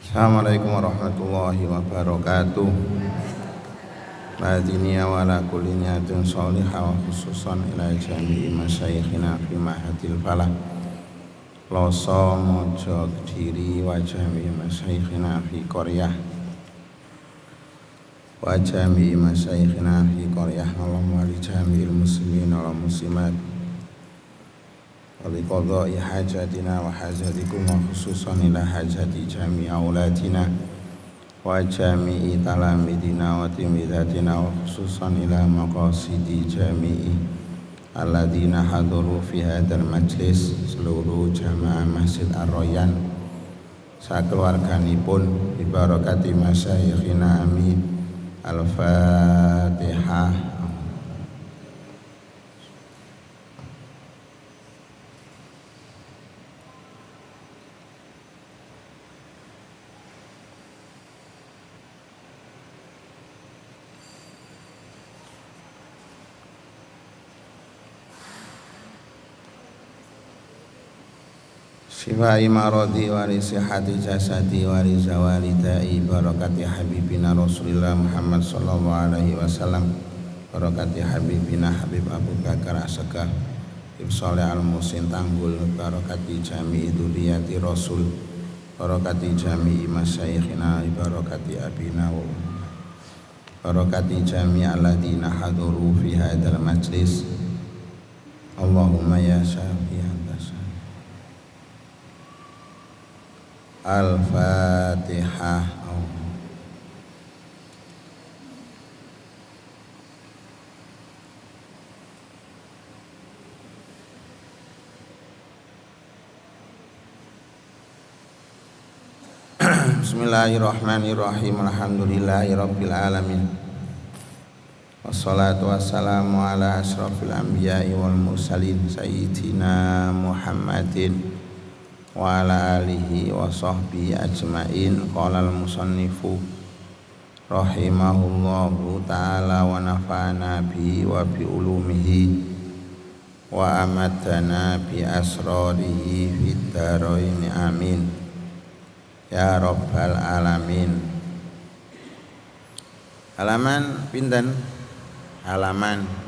Assalamualaikum warahmatullahi wabarakatuh. Madiniya wa ala kulli niyatin sholihah wa khususan ila jami'i masyayikhina fi mahadil falah Loso Mojo Kediri wa jami'i masyayikhina fi Koryah wa jami'i masyayikhina fi Koryah Allahumma li jami'il muslimin wal muslimat wa li qadha'i hajatina wa hajatikum wa khususan ila hajati jami'i aulatina wa jami'i talamidina wa timidatina wa khususan ila maqasidi jami'i alladzina haduru fi hadal majlis seluruh jamaah Masjid Ar-Royan sakeluarganipun bi barakati masyayikhina amin. Al-Fatihah. Shifai maradi wa li sihhati jasadi wa li zawali da'i barakati habibina Rasulillah Muhammad sallallahu alaihi wasallam barakati habibina Habib Abu Bakar As-Sagaf Ibsoleh al-Musin Tanggul barakati jami'i dzurriyyati Rasul barakati jami'i masyayikhina barakati abina wa barakati jami'i alladzina haduru fi hadzal majlis Allahumma ya syafi'an Al-Fatihah. Bismillahirrahmanirrahim. Alhamdulillahirabbil alamin. Wassalatu wassalamu ala asyrafil anbiya'i wal mursalin sayyidina Muhammadin wa ala alihi wa sahbihi ajmain. Qala al-musannifu rahimahullahu ta'ala wa nafa'ana bihi wa bi ulumihi wa amatana bi asrarihi fid dharain amin ya rabbal alamin. Halaman pinten? Halaman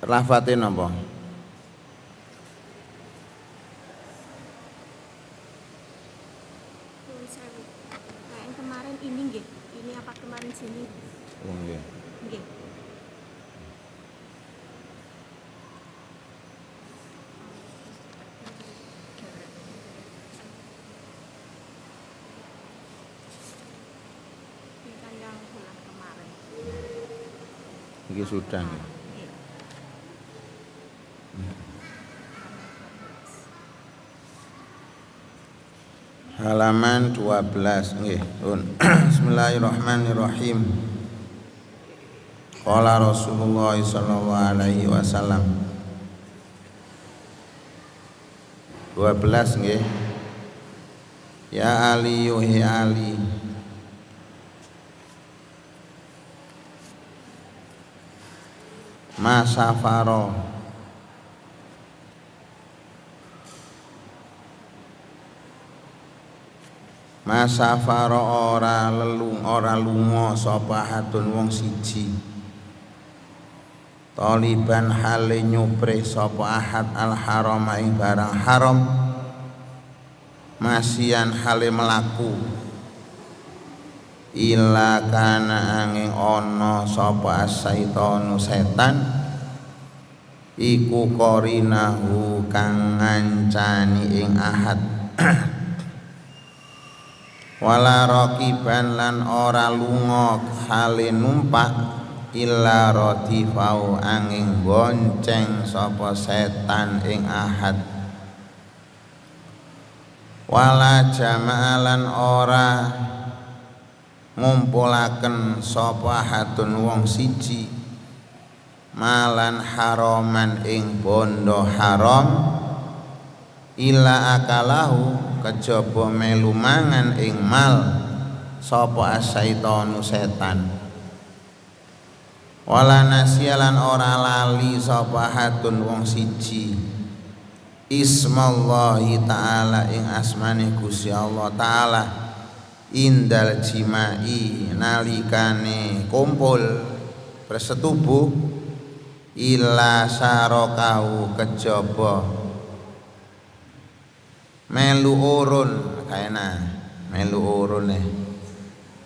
Lafatin apa? Kayak kemarin ini nggih. Ini apa kemarin sini? Nggih. Nggih. Ini kan yang bulan kemarin. Iki sudah nggih. Halaman 12 nggih. Bismillahirrahmanirrahim. Qala Rasulullah sallallahu alaihi wasallam 12 nggih. Ya Ali yuhi Ali masafaro masafaro ora lunga sapa hatun wong siji taliban hale nyupre sapa ahad al harama ing barang haram masian hale melaku ila kana angin ana sapa syaitanu setan iku korinahu kang ngancani ing ahad wala raqiban lan ora lunga hale numpak illa radifau angin gonceng sapa setan ing ahad wala jama'alan ora ngumpulaken sapa hatun wong siji malan haraman ing bondo haram ila akalahu kejaba melu mangan ing mal sapa asyaitonu setan wala nasyalan ora lali sapa hatun wong siji ismallahi ta'ala ing asmane Gusti Allah ta'ala indal jimai nalikane kumpul bersetubuh ila sarakahu kejaba melu urun kaena melu urun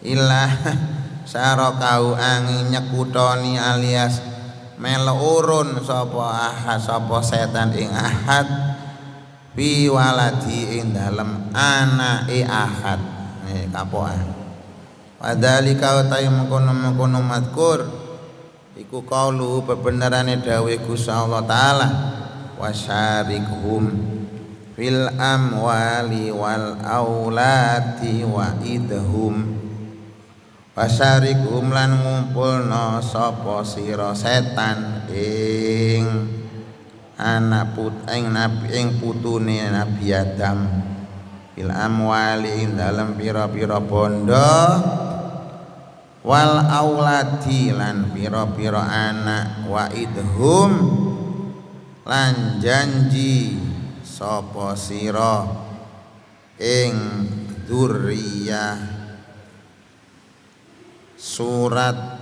ila sarakahu angin nyekutoni alias melu urun sapa ahad sapa setan ing ahad fi waladi ing dalem anake ahad kapokan wadhalika utai mengkono madkur iku qaulu bebenerane dawuh Gusti Allah taala wasyarikhum fil amwali wal aulati wa idhum wasyarikhum lan ngumpulna sapa sira setan ing anak nabi ing putune Nabi Adam fil amwali ing dalem pira-pira bondo wal auladi lan pira-pira anak wa idhum lan janji sapa sira ing dzurriyyah surat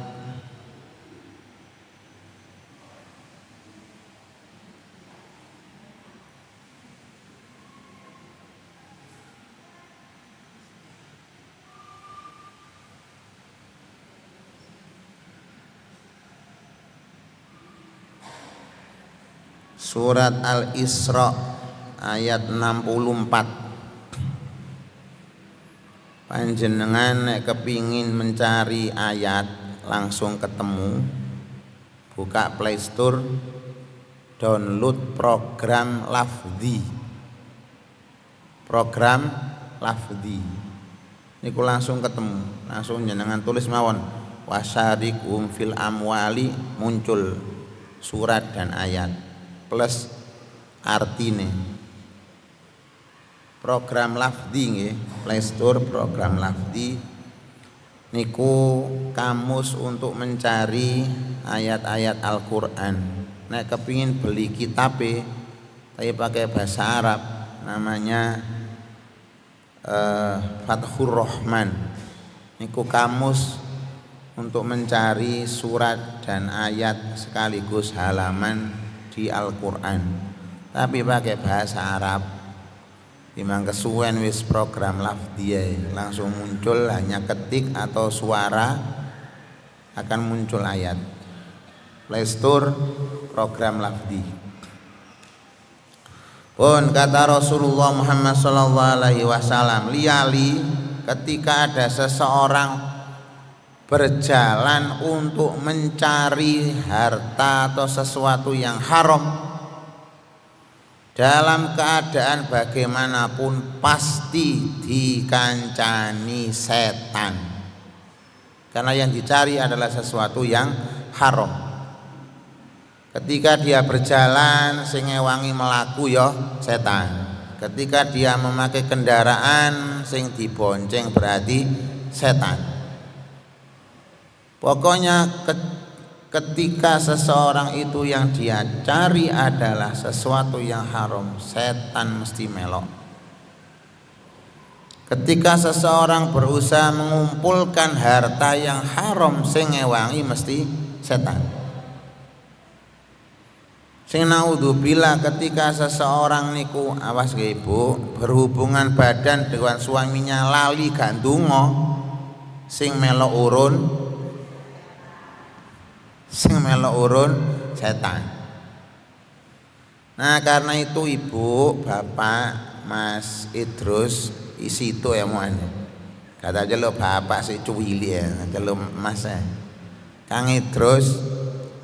Surat Al-Isra ayat 64. Panjenengan nek kepingin mencari ayat langsung ketemu, buka Play Store, download program Lafzi. Program Lafzi niku langsung ketemu, langsung jenengan tulis mawon wasyarikum fil amwali, muncul surat dan ayat plus artine. Program Lafzi nggih, Play Store program Lafzi niku kamus untuk mencari ayat-ayat Al-Qur'an. Nek kepingin beli kitabe tapi pakai bahasa Arab namanya Fathur Rahman. Niku kamus untuk mencari surat dan ayat sekaligus halaman di Al-Qur'an tapi pakai bahasa Arab. Dimang kesuwen wis program Lafzi langsung muncul, hanya ketik atau suara akan muncul ayat. Play Store program Lafzi. Pun kata Rasulullah Muhammad sallallahu alaihi wasallam, liyali ketika ada seseorang berjalan untuk mencari harta atau sesuatu yang haram dalam keadaan bagaimanapun pasti dikancani setan, karena yang dicari adalah sesuatu yang haram. Ketika dia berjalan sing ngewangi melaku ya setan, ketika dia memakai kendaraan sing dibonceng berarti setan. Pokoknya ketika seseorang itu yang dia cari adalah sesuatu yang haram, setan mesti melok. Ketika seseorang berusaha mengumpulkan harta yang haram sing ngewangi mesti setan. Sing naudzubillah ketika seseorang niku awas nggih Ibu, berhubungan badan dengan suaminya lali gak ndonga, sing melok urun setan. Nah karena itu Ibu, Bapak, Mas Idrus isi itu ya mohon. Kata aja lo Bapak si cuwili ya, aja lo Mas ya. Kang Idrus,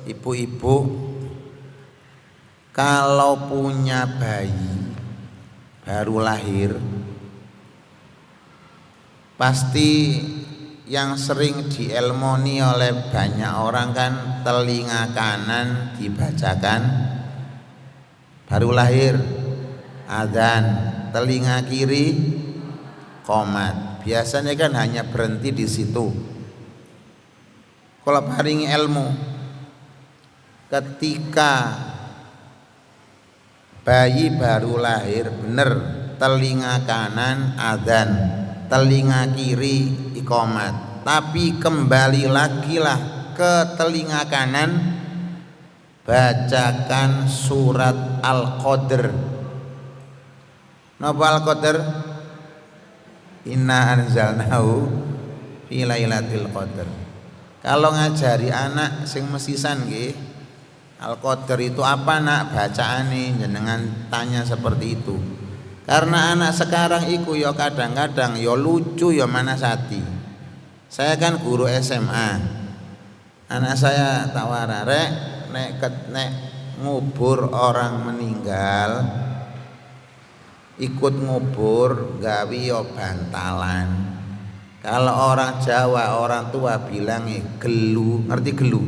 ibu-ibu kalau punya bayi baru lahir pasti yang sering diilmoni oleh banyak orang kan telinga kanan dibacakan baru lahir adzan, telinga kiri qomat. Biasanya kan hanya berhenti di situ. Kalau paringi ilmu, ketika bayi baru lahir bener telinga kanan adzan, telinga kiri iqomat, tapi kembali lagi lah ke telinga kanan, bacakan surat Al-Qadr. Napa Al-Qadr? Inna anzalnahu fi lailatul qadr. Kalau ngajari anak sing mesisan nggih, Al-Qadr itu apa nak bacaane, jenengan tanya seperti itu. Karena anak sekarang iku ya kadang-kadang ya lucu ya manasati. Saya kan guru SMA. Anak saya tawara rek nek ngubur orang meninggal, ikut ngubur gawe ya bantalan. Kalau orang Jawa, orang tua bilang gelu, ngerti gelu?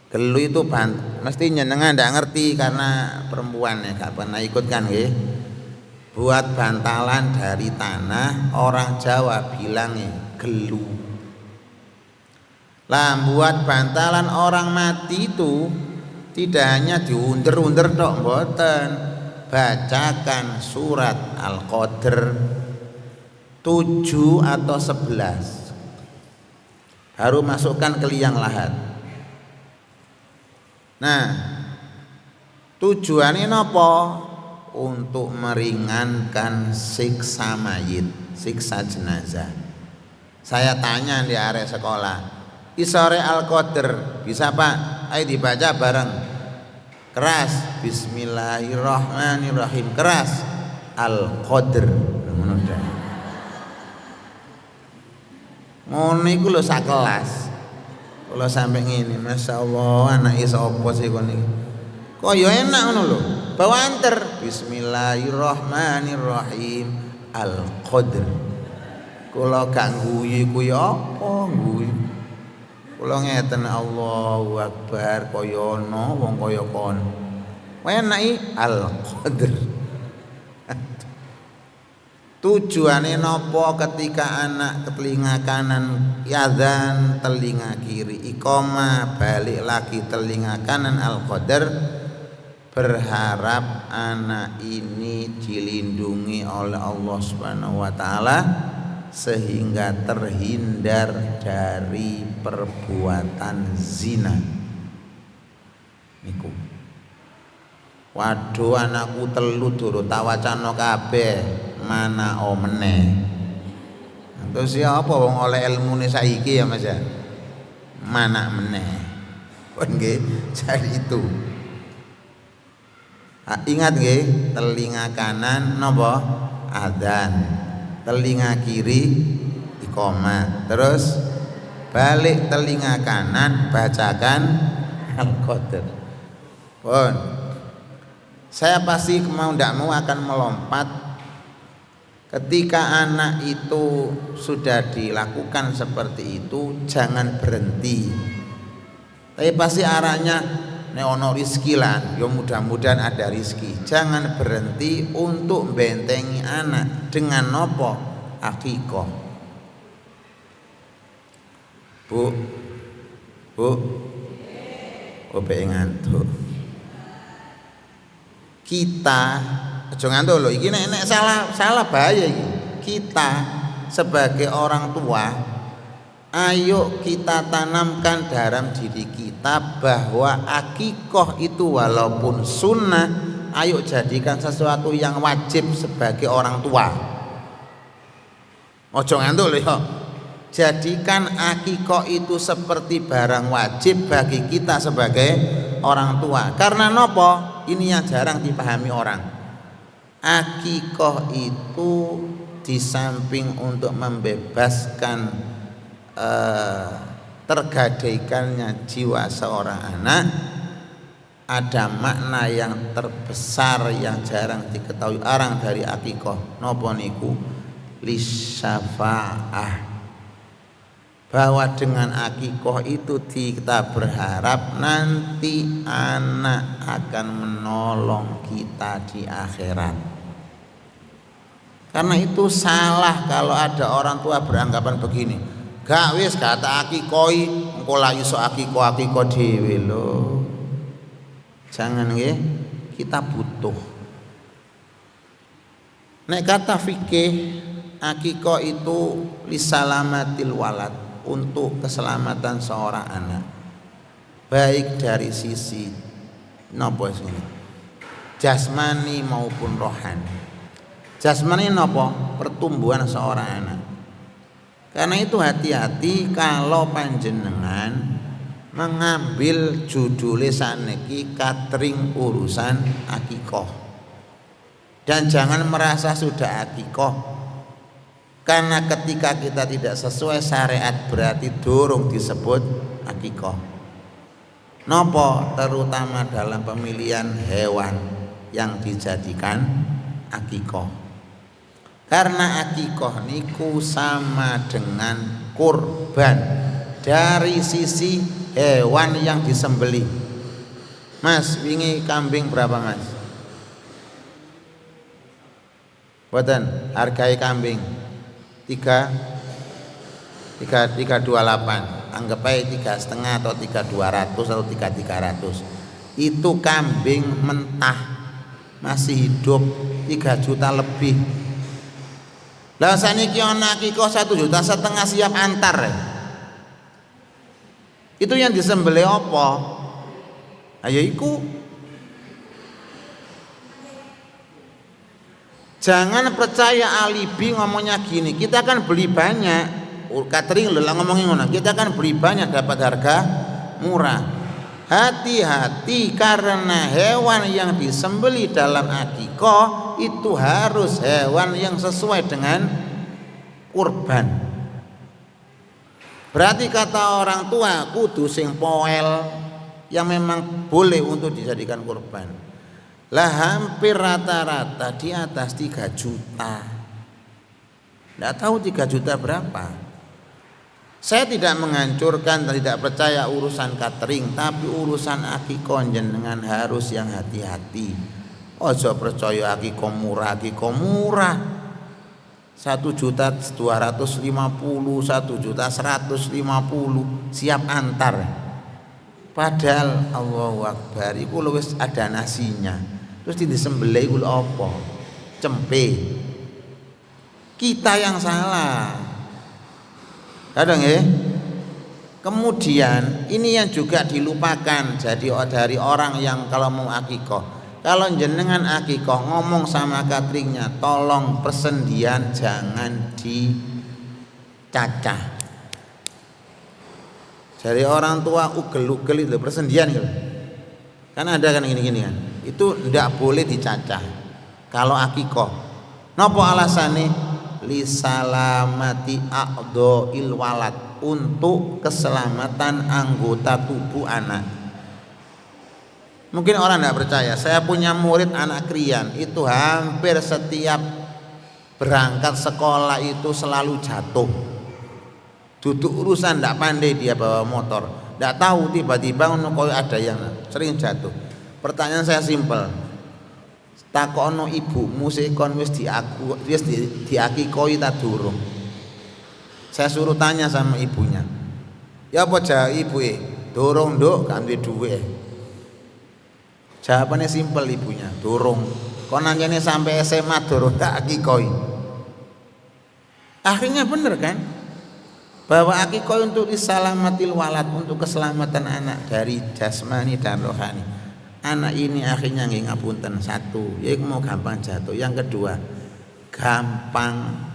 Gelu itu mesti nyenengan ndak ngerti karena perempuan ya gak pernah ikut kan nggih. Buat bantalan dari tanah, orang Jawa bilang gelu. Lah buat bantalan orang mati itu tidak hanya diunder-under tok mboten. Bacakan surat Al-Qadr 7 atau 11. Baru masukkan ke liang lahat. Nah, tujuannya napa? Untuk meringankan siksa mayit, siksa jenazah. Saya tanya di area sekolah, isore Al-Qadr bisa Pak? Ayo dibaca bareng. Keras, Bismillahirrahmanirrahim. Keras, Al-Qadr. Ngono iku lho sak kelas. Kula sampe ngene, masyaallah anak sapa sih kon iki. Kok ya enak ngono lho. Bawa anter, Bismillahirrahmanirrahim. Al-Qadr. Kula gak guyu ku ya apa guyu. Kula ngeten Allahu Akbar kaya ana wong kaya kon. Enak iki Al-Qadr. Tujuannya nopo ketika anak ke telinga kanan adzan, telinga kiri iqamah, balik lagi telinga kanan Al-Qadr, berharap anak ini dilindungi oleh Allah Subhanahu wa taala sehingga terhindar dari perbuatan zina. Niku. Waduh anakku telu durung tak wacana kabeh, mana meneh. Terus siapa wong oleh ilmune saiki ya Mas ya? Mana meneh. Pun nggih jadi itu. Ingat nggih, telinga kanan napa? Adzan. Telinga kiri iqamah. Terus balik telinga kanan bacakan Al-Qadr. Pun saya pasti mau tidak mau akan melompat ketika anak itu sudah dilakukan seperti itu, jangan berhenti. Tapi pasti arahnya nek ono rezeki lah, ya mudah-mudahan ada rezeki. Jangan berhenti untuk bentengi anak dengan nopo akikah. Bu, ngantuk. Kita aja ngantuk lho, iki nek salah bahaya iki. Kita sebagai orang tua, ayo kita tanamkan dalam diri kita bahwa akikah itu walaupun sunnah, ayo jadikan sesuatu yang wajib sebagai orang tua. Aja ngantuk lho. Jadikan akikah itu seperti barang wajib bagi kita sebagai orang tua. Karena nopo? Ini yang jarang dipahami orang. Akikah itu di samping untuk membebaskan tergadaikannya jiwa seorang anak, ada makna yang terbesar yang jarang diketahui orang dari akikah. Napa niku? Lisyafa'ah. bahwa dengan akikoh itu kita berharap nanti anak akan menolong kita di akhirat. Karena itu salah kalau ada orang tua beranggapan begini, gak wis kata akikoi engko la iso akikoh dhewe lho. Jangan nggih, kita butuh. Nek kata fikih, akikoh itu lisalamatil walad, untuk keselamatan seorang anak, baik dari sisi nopo sini jasmani maupun rohani. Jasmani nopo? Pertumbuhan seorang anak. Karena itu hati-hati kalau panjenengan mengambil judule saniki catering urusan akikoh. Dan jangan merasa sudah akikoh, karena ketika kita tidak sesuai syariat berarti durung disebut akikoh. Nopo? Terutama dalam pemilihan hewan yang dijadikan akikoh. Karena akikoh niku sama dengan kurban dari sisi hewan yang disembelih. Mas, wingi kambing berapa mas? Boten, hargai kambing 328, anggap aja 3,5 atau 3,200 atau 3,300. Itu kambing mentah masih hidup 3 juta lebih. Lah saniki ana akikoh 1,5 juta siap antar. Itu yang disembelih apa? Ayo iku. Jangan percaya alibi ngomongnya gini, kita kan beli banyak, catering lho ngomongin ngono, kita kan beli banyak dapat harga murah. Hati-hati karena hewan yang disembelih dalam akikoh itu harus hewan yang sesuai dengan kurban. Berarti kata orang tua kudu sing poel yang memang boleh untuk dijadikan kurban. Lah hampir rata-rata di atas 3 juta. Tidak tahu 3 juta berapa. Saya tidak menghancurkan dan tidak percaya urusan catering, tapi urusan akikoh jenengan harus yang hati-hati. Ojo percaya akikoh murah. 1.250.000, 1.150.000 siap antar. Padahal Allahu Akbar iku wis ada nasinya. Terus disembelih iku apa? Cempe. Kita yang salah. Kadang ya. Kemudian ini yang juga dilupakan jadi dari orang yang kalau mau akikoh. Kalau jenengan akikoh ngomong sama cateringnya, tolong persendian jangan dicacah. Dari orang tua ugel-ugel itu persendian gitu. Kan ada kan gini-gini kan. Itu tidak boleh dicacah kalau akikoh. Nopo alasane? Lisalamati a'dha'il walad, untuk keselamatan anggota tubuh anak. Mungkin orang tidak percaya, saya punya murid anak krian itu hampir setiap berangkat sekolah itu selalu jatuh. Duduk urusan tidak pandai dia bawa motor, tidak tahu tiba-tiba ada yang sering jatuh. Pertanyaan saya simpel, takono ibumu sekon wis diakikoi ta durung? Saya suruh tanya sama ibunya. Ya apa jawab ibu durung nduk gak duwe duwe. Jawabannya simpel ibunya, durung. Kon nanyane sampai SMA durung tak akikoi. Akhirnya bener kan? Bahwa akikoh untuk isalamatil walad, untuk keselamatan anak dari jasmani dan rohani. Anak ini akhirnya nggih ngapunten, satu, ya mau gampang jatuh. Yang kedua, gampang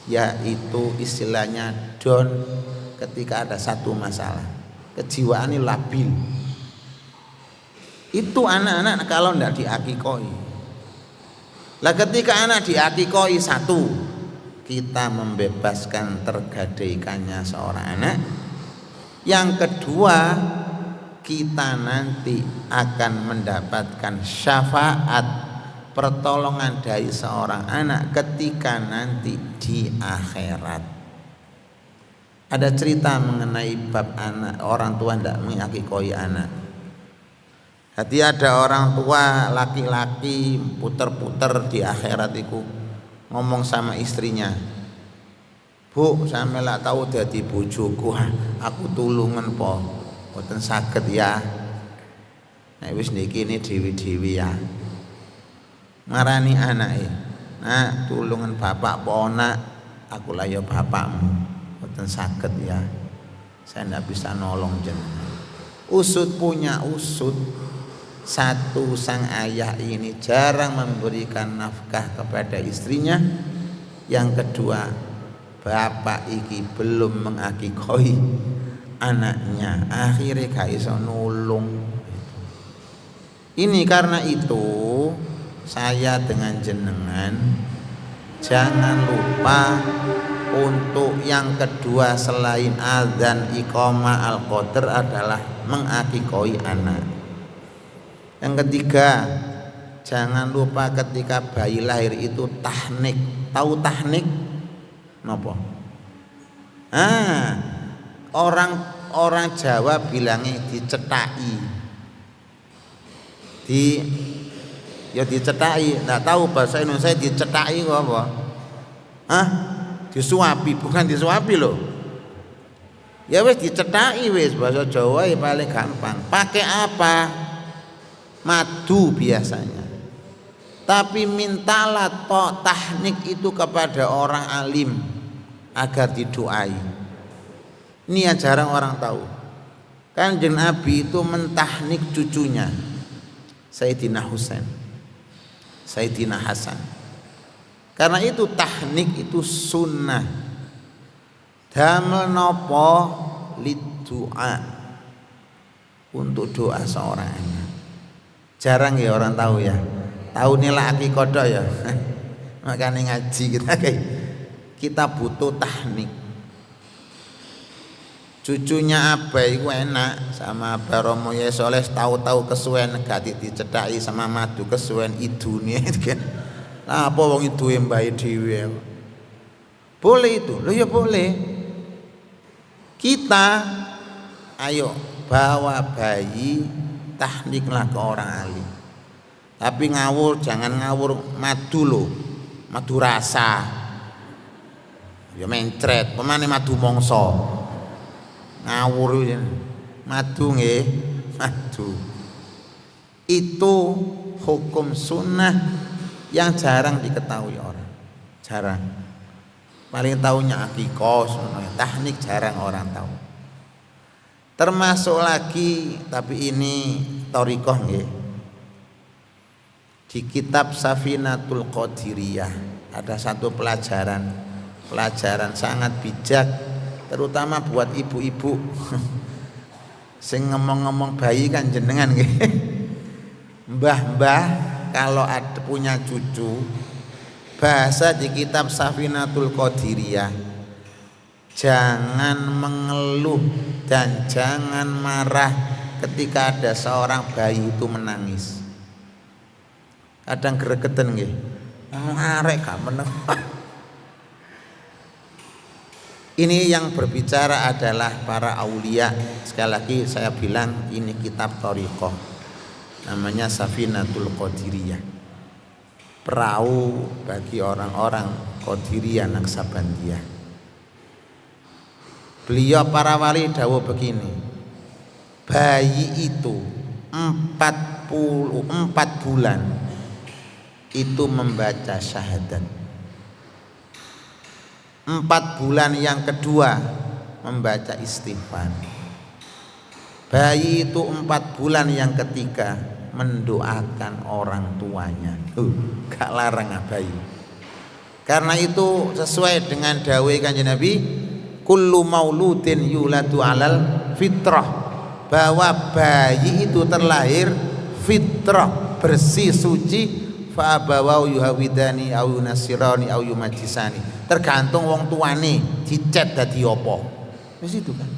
dia itu istilahnya down ketika ada satu masalah. Kejiwaannya labil. Itu anak-anak kalau tidak diakikoi. Lah ketika anak diakikoi, satu, kita membebaskan tergadaikannya seorang anak. Yang kedua, kita nanti akan mendapatkan syafaat, pertolongan dari seorang anak ketika nanti di akhirat. Ada cerita mengenai bab anak, orang tua tidak mengakikoi anak. Jadi ada orang tua laki-laki puter-puter di akhirat itu ngomong sama istrinya, "Bu, sampe lak tau dadi bojoku, aku tulungan po, boten saged ya. Nek wis niki ini dewi-dewi ya." Marani anake, "Nak, tulungan bapak po nak, aku lah ya bapakmu. Boten saged ya. Saya ndak bisa nolong jenengan." Usut punya usut, satu sang ayah ini jarang memberikan nafkah kepada istrinya. Yang kedua, bapak iki belum mengakikoi anaknya, akhirnya gak iso nulung. Ini karena itu saya dengan jenengan jangan lupa untuk yang kedua selain azan iqamah al-qadar adalah mengakikoi anak. Yang ketiga, jangan lupa ketika bayi lahir itu tahnik. Tahu tahnik? Napa? Orang Jawa bilangnya dicethaki. Dicethaki. Enggak tahu bahasa Indonesia dicethaki kok apa? Disuapi, bukan disuapi loh. Ya wis dicethaki wis, bahasa Jawa ya paling gampang. Pakai apa? Madu biasanya. Tapi mintalah tahnik itu kepada orang alim agar didoai. Ini yang jarang orang tahu. Kanjeng Nabi itu mentahnik cucunya Sayyidina Husain, Sayyidina Hasan. Karena itu tahnik itu sunnah. Damel nopo lidua, untuk doa seorang anak. Jarang ya orang tahu ya. Tahu nilai akikodo ya. Makanya ngaji kita butuh tahnik. Cucunya Abah itu enak sama Abah Romo ya soleh, tahu-tahu kesuwen gak dicethaki sama madu kesuwen idune kan. Lah apa wong iduwe mbahe dhewe. Boleh itu. Loh ya boleh. Kita ayo bawa bayi tahniklah ke orang alim. Tapi ngawur, jangan ngawur madu loh, madu rasa. Ya mencret, pemane madu mongso. Ngawur ya. Madu nggih, madu. Itu hukum sunnah yang jarang diketahui orang. Jarang. Paling tahunya akikah, tahnik jarang orang tahu. Termasuk lagi, tapi ini thariqah nggih. Di kitab Safinatul Qadiriyah ada satu pelajaran sangat bijak, terutama buat ibu-ibu sing ngomong-ngomong bayi kan jenengan nggih. Mbah-mbah kalau ada punya cucu, bahasa di kitab Safinatul Qadiriyah, jangan mengeluh dan jangan marah ketika ada seorang bayi itu menangis. Kadang gregeten nggih. Arek gak meneng. Ini yang berbicara adalah para aulia. Sekali lagi saya bilang ini kitab thariqah. Namanya Safinatul Qadiriyah. Perahu bagi orang-orang Qadiriyah Naksabandiyah. Beliau para wali dawuh begini. Bayi itu 44 bulan itu membaca syahadat. 4 bulan yang kedua membaca istighfar. Bayi itu 4 bulan yang ketiga mendoakan orang tuanya. Gak larang bayi. Karena itu sesuai dengan dawuh Kanjeng Nabi, kullu mauludin yuladu alal fitrah, bahwa bayi itu terlahir fitrah, bersih, suci. Fa abawau yuhawidani au yunasirani au yumajisani, tergantung wong tuane dicet dadi apa. Wis itu kan.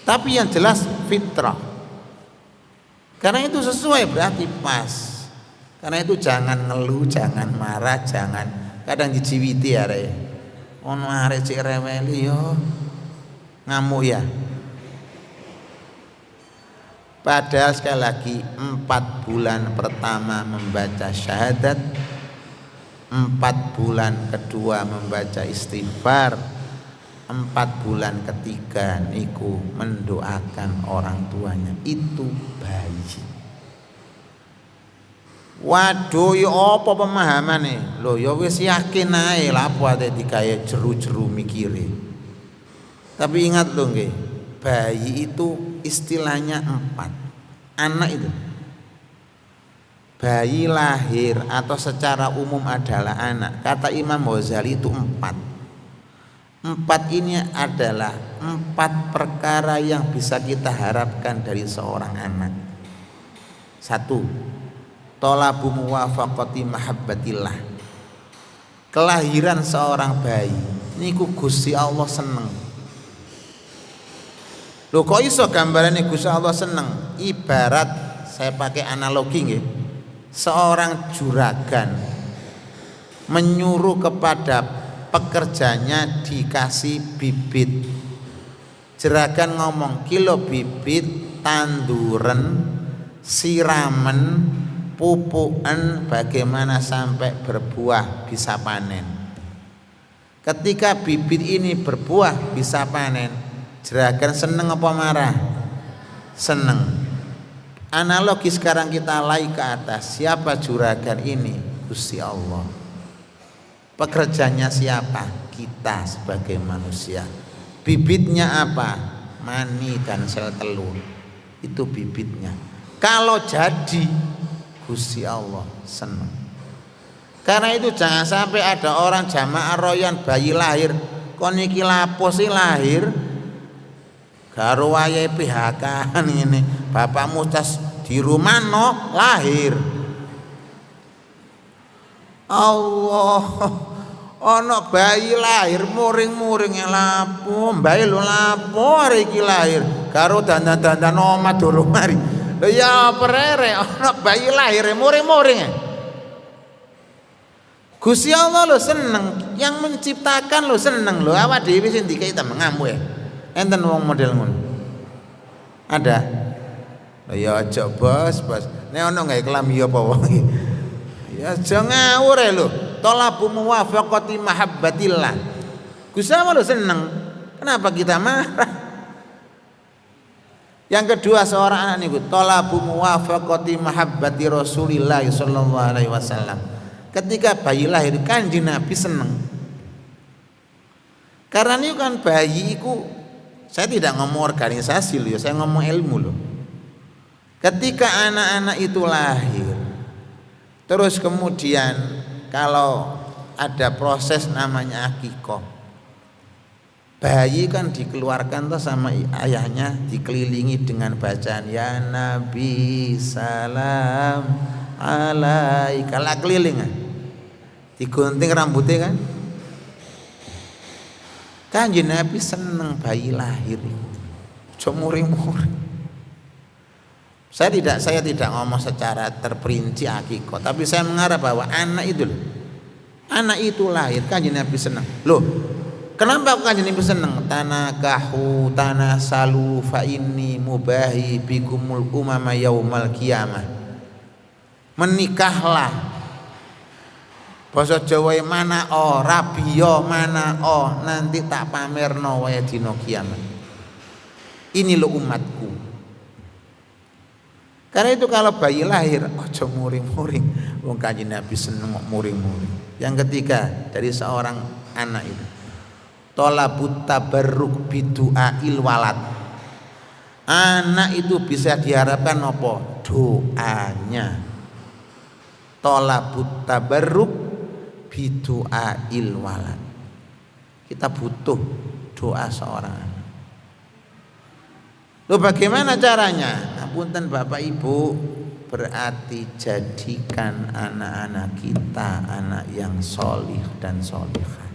Tapi yang jelas fitrah. Karena itu sesuai berarti pas. Karena itu jangan ngeluh, jangan marah, jangan kadang dijiwiti arek. Ono arek cek reweli yo. Ngamuk ya. Padahal sekali lagi 4 bulan pertama membaca syahadat, 4 bulan kedua membaca istighfar, 4 bulan ketiga niku mendoakan orang tuanya. Itu bayi. Waduh, ya apa pemahamane? Lho ya wis yakin ae lah apa ate digawe jeru-jeru mikire. Tapi ingat lho nggih, bayi itu istilahnya 4. Anak itu. Bayi lahir atau secara umum adalah anak. Kata Imam Ghazali itu 4. 4 ini adalah 4 perkara yang bisa kita harapkan dari seorang anak. 1. Tolabu muwafaqati mahabbatillah. Kelahiran seorang bayi niku Gusti Allah seneng. Lho kok iso gambarane Gusti Allah seneng? Ibarat saya pakai analogi nggih. Seorang juragan menyuruh kepada pekerjanya dikasih bibit. Juragan ngomong, kilo bibit, tanduran, siramen, pupukan bagaimana sampai berbuah bisa panen. Ketika bibit ini berbuah bisa panen, juragan seneng apa marah? Seneng. Analogi sekarang kita lari ke atas. Siapa juragan ini? Gusti Allah. Pekerjanya siapa? Kita sebagai manusia. Bibitnya apa? Mani dan sel telur. Itu bibitnya. Kalau jadi, Gusti Allah senang. Karena itu jangan sampai ada orang jamaah royan bayi lahir, kon iki lapo sih lahir karo wayahe PHK ini, bapakmu tas di rumah no lahir. Allah, ono bayi lahir muring-muring lapo, bayi lu lapo hari iki lahir karo dandan-dandan omah durung mari. Lho ya perere ana bayi lahir muring-muring. Gusti Allah lho seneng, yang menciptakan lho seneng lho. Awak dhewe sing dikai ta ngamuk ya. Enten wong model ngono. Ada. Lho ya aja bos. Nek ono gawe kelam ya apa wong iki. Ya aja ngawur lho. Talabu muwafaqati mahabbatillah. Gusti Allah lho seneng. Kenapa kita marah? Yang kedua seorang anak niku talabu muwafaqati mahabbati Rasulillah sallallahu alaihi wasallam. Ketika bayi lahir Kanjeng Nabi seneng. Karena niku kan bayi iku, saya tidak ngomong organisasi loh, saya ngomong ilmu loh. Ketika anak-anak itu lahir, terus kemudian kalau ada proses namanya akikah, bayi kan dikeluarkan tuh sama ayahnya, dikelilingi dengan bacaan ya Nabi salam alaika, lah keliling kan, digunting rambutnya kan. Kanjeng Nabi seneng bayi lahir, cuma muring-muring. Saya tidak ngomong secara terperinci akikah, tapi saya mengharap bahwa anak itu lahir, Kanjeng Nabi seneng. Loh, kenapa Kanjeng Nabi seneng? Tanakahu tanasalu fa inni mubahi bikumul umama yaumal qiyamah. Menikahlah. Basa Jawa mana rabiya mana nanti tak pamerno wae dina kiamat. Ini lo umatku. Karena itu kalau bayi lahir aja muring-muring. Wong Kanjeng Nabi seneng muring-muring. Yang ketiga dari seorang anak itu, tolabut tabarruk bidu'ail walad. Anak itu bisa diharapkan apa? Doanya. Tolabut tabarruk bidu'ail walad. Kita butuh doa seorang anak. Loh bagaimana caranya? Apunten Bapak Ibu, berarti jadikan anak-anak kita anak yang solih dan solihah.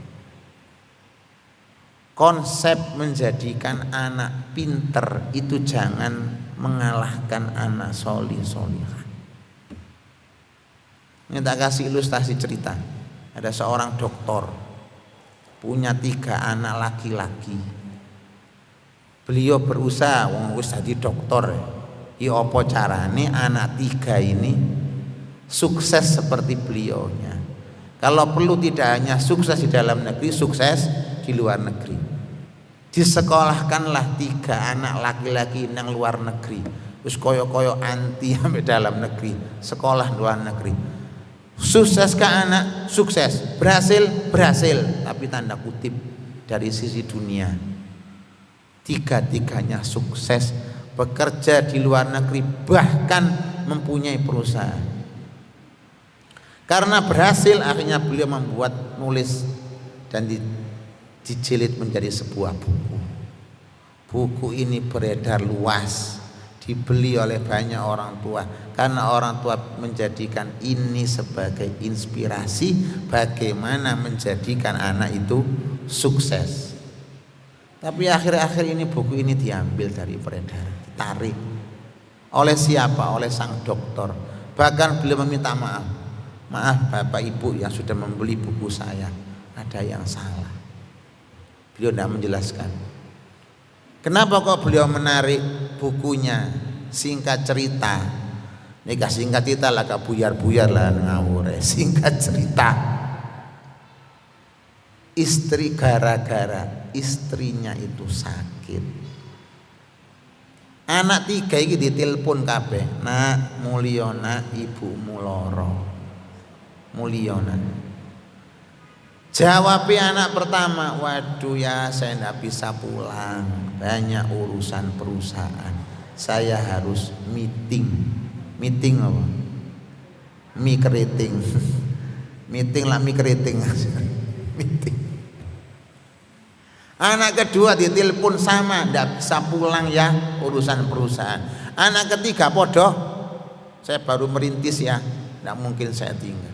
Konsep menjadikan anak pinter itu jangan mengalahkan anak solih-solihah. Ini tak kasih ilustrasi cerita. Ada seorang dokter punya 3 anak laki-laki. Beliau berusaha wong wis dadi dokter. Ya apa carane anak 3 ini sukses seperti beliaunya. Kalau perlu tidak hanya sukses di dalam negeri, sukses di luar negeri. Disekolahkanlah 3 anak laki-laki nang luar negeri. Terus koyo-koyo anti sampai dalam negeri, sekolah luar negeri. Sukseskah anak? Sukses. Berhasil? Berhasil. Tapi tanda kutip dari sisi dunia. 3-tiganya sukses, bekerja di luar negeri, bahkan mempunyai perusahaan. Karena berhasil akhirnya beliau membuat nulis dan dijilid menjadi sebuah buku. Buku ini beredar luas, dibeli oleh banyak orang tua karena orang tua menjadikan ini sebagai inspirasi bagaimana menjadikan anak itu sukses. Tapi akhir-akhir ini buku ini diambil dari peredaran, ditarik. Oleh siapa? Oleh sang dokter. Bahkan beliau meminta maaf. Maaf Bapak Ibu yang sudah membeli buku saya, ada yang salah. Beliau tidak menjelaskan. Kenapa kok beliau menarik bukunya? Singkat cerita. Nikah singkat cerita lah gak buyar-buyar lah ngawur. Singkat cerita. Istri gara-gara istrinya itu sakit. Anak 3 iki ditelepon kabeh, "Nak, mulya nak, ibumu lara." Mulya nak. Jawab anak pertama, "Waduh ya, saya tidak bisa pulang, banyak urusan perusahaan. Saya harus meeting." Meeting apa? Mie keriting. Meeting lah mie keriting. Meeting. Anak kedua ditelepon sama, tidak bisa pulang ya, urusan perusahaan. Anak ketiga podo, saya baru merintis ya, tidak mungkin saya tinggal.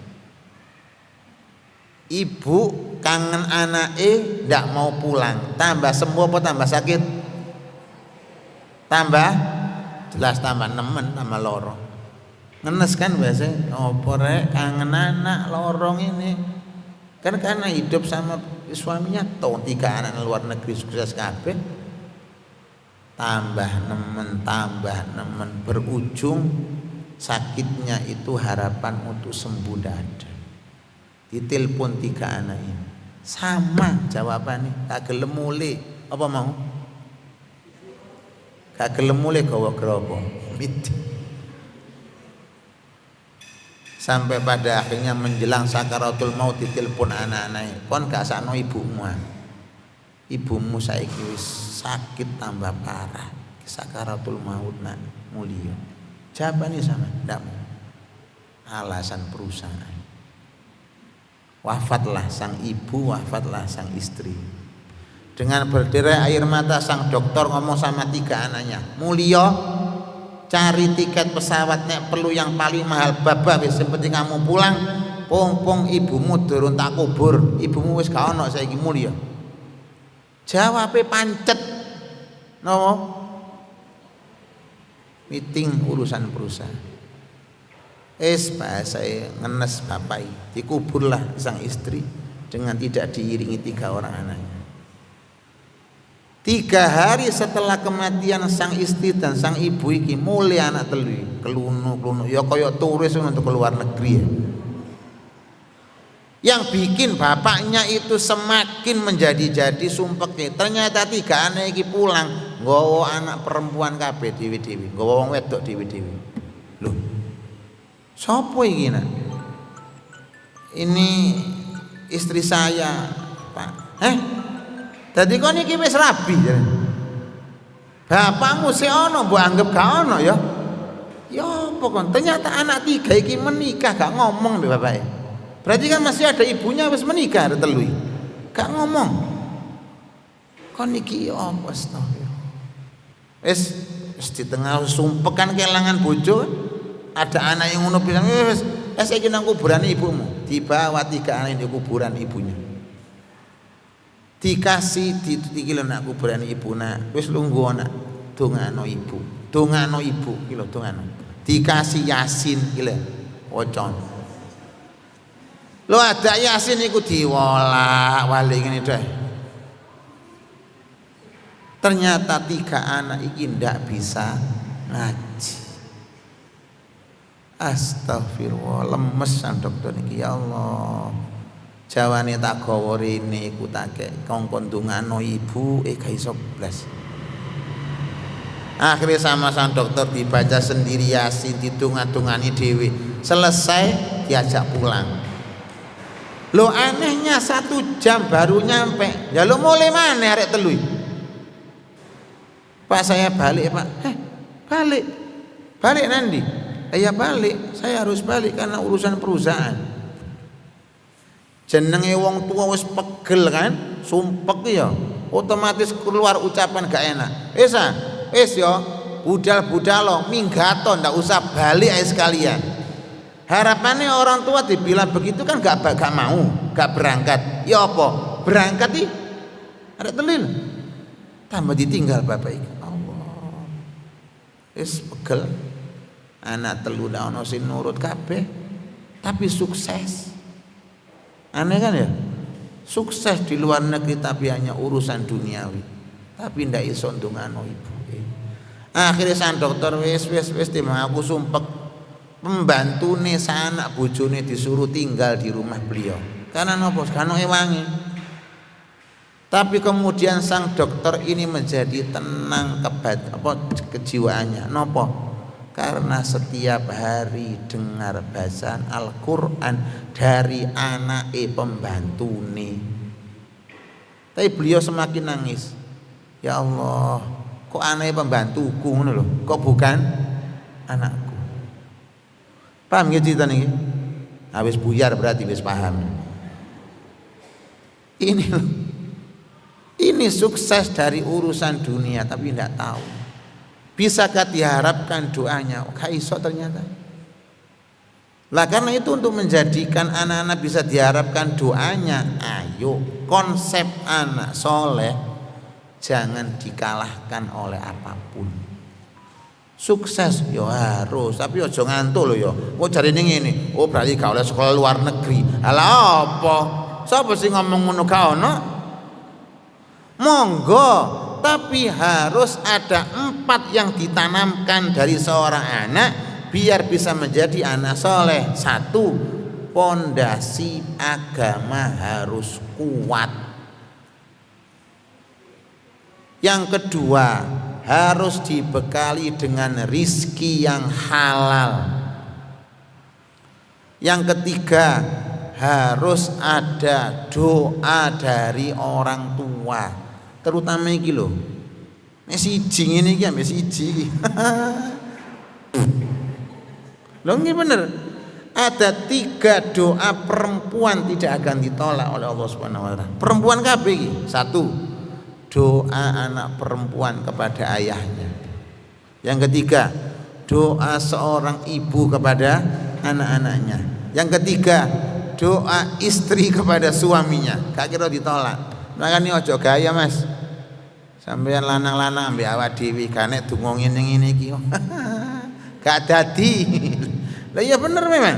Ibu kangen anake ndak mau pulang. Tambah sembuh apa tambah sakit? Tambah jelas tambah nemen, tambah loro. Ngenes kan biasa. Opo rek kangen anak lorong ini. Kan karena hidup sama suaminya toh 3 anak luar negeri sukses kabeh. Tambah nemen berujung sakitnya itu harapan untuk sembuh dada. Ditelepon 3 anak ini sama jawabannya, gak gelem mule. Apa mau? Gak gelem mule gawa gerobak. Sampai pada akhirnya menjelang sakaratul maut ditelepon anak-anaknya, "Kon gak sakno ibumu. Ibumu saiki wis sakit tambah parah. Sakaratul maut nak mulia." Jawabannya sama, ndak mau. Alasan perusahaan. Wafatlah sang ibu, wafatlah sang istri. Dengan berderai air mata sang dokter ngomong sama 3 anaknya, "Mulya, cari tiket pesawat nek perlu yang paling mahal. Babah wis penting kamu pulang. Pung ibumu durung tak kubur. Ibumu wis gak ono saiki Mulya." Jawabe pancet. Nopo? Meeting urusan perusahaan. Bahasa ngenes bapai, dikuburlah sang istri dengan tidak diiringi 3 orang anaknya. 3 hari setelah kematian sang istri dan sang ibu iki mulai anak telu kelunu ya kaya turis untuk keluar negeri ya. Yang bikin bapaknya itu semakin menjadi-jadi sumpek. Ternyata 3 anak iki pulang nggawa anak perempuan kabeh dewi-dewi, nggawa wong wedok dewi-dewi. Loh, sopo iki nak? Ini istri saya, Pak. Dadi kon iki wis rabi. Bapakmu sik ono, mbok anggap gak ono ya. Ya apa kon? Ternyata anak 3 iki menikah gak ngomong mbek bapake. Berarti kan masih ada ibunya wis menikah ada telu. Gak ngomong. Kon iki apa astagfirullah. Wis di tengah sumpekan kelangan bojo. Ada anak yang ngono bilang, saya ingin nang kuburan ibumu." Dibawa 3 anak di kuburan ibunya. Dikasih iki lho nak kuburan ibu nak. Wis lungguh nak. Dongano ibu. Dongano ibu iki lho dongano. Dikasih Yasin iki lho. Wocon. Lho ada Yasin iku diwolak-walik ngene deh. Ternyata 3 anak iki ndak bisa ngaji. Astagfirullah, lemes sang dokter niki, ya Allah. Jawane tak gawa rene iku tak kongkon ndongano ibu gak iso blas. Akhirnya sama sang dokter dibaca sendiri Yasin, ditunga-tungani dhewe. Selesai diajak pulang. Lo anehnya 1 jam baru nyampe. Ya lo mulai mana arek telu? Pak saya balik Pak. Balik. Balik nanti. Ya balik. Saya harus balik karena urusan perusahaan. Jenenge wong tua wis pegel kan, sumpek ya. Otomatis keluar ucapan gak enak. Wis yo, budal-budalo minggato ndak usah balik aja sekalian. Harapannya orang tua dibilang begitu kan gak mau, gak berangkat. Ya apa? Berangkat nih ada telil. Tambah ditinggal bapak iki. Allah. Wis pegel. Anak telu ndak ono sing nurut kabeh. Tapi sukses. Aneh kan ya? Sukses di luar negeri tapi hanya urusan duniawi. Tapi ndak iso ndongano ibu. Akhirnya sang dokter wis timang aku sumpek. Pembantune sanak bojone disuruh tinggal di rumah beliau. Karena nopo? Karena ewangi. Tapi kemudian sang dokter ini menjadi tenang kejiwaannya. Nopo? Karena setiap hari dengar bacaan Al-Quran dari anake pembantune. Tapi beliau semakin nangis. Ya Allah, kok anake pembantuku ngono lho, kok bukan anakku. Paham gitu cerita nih? Habis buyar berarti wis paham. Ini loh. Ini sukses dari urusan dunia tapi tidak tahu. Bisakah diharapkan doanya? Gak iso ternyata. Lah karena itu untuk menjadikan anak-anak bisa diharapkan doanya, ayo konsep anak soleh jangan dikalahkan oleh apapun. Sukses yo harus, tapi ojo ngantuk lho yo. Kok jarine ngene, oh berarti gak oleh sekolah luar negeri. Alah apa? Sapa sing ngomong ngono gak ono? Monggo, tapi harus ada 4 yang ditanamkan dari seorang anak biar bisa menjadi anak soleh. 1, pondasi agama harus kuat. Yang kedua, harus dibekali dengan rizki yang halal. Yang ketiga, harus ada doa dari orang tua, terutama iki lho. Nek siji ngene iki ambek siji. Lho nggih bener. Ada 3 doa perempuan tidak akan ditolak oleh Allah Subhanahu wa taala. Perempuan kabeh iki. 1, doa anak perempuan kepada ayahnya. Yang ketiga, doa seorang ibu kepada anak-anaknya. Yang ketiga, doa istri kepada suaminya. Gak kira ditolak. Makanya ojo gaya Mas. Sampeyan lanang-lanang ambek awak dhewe gak nek donga ngene-ngene iki. Gak dadi. Lah iya bener memang.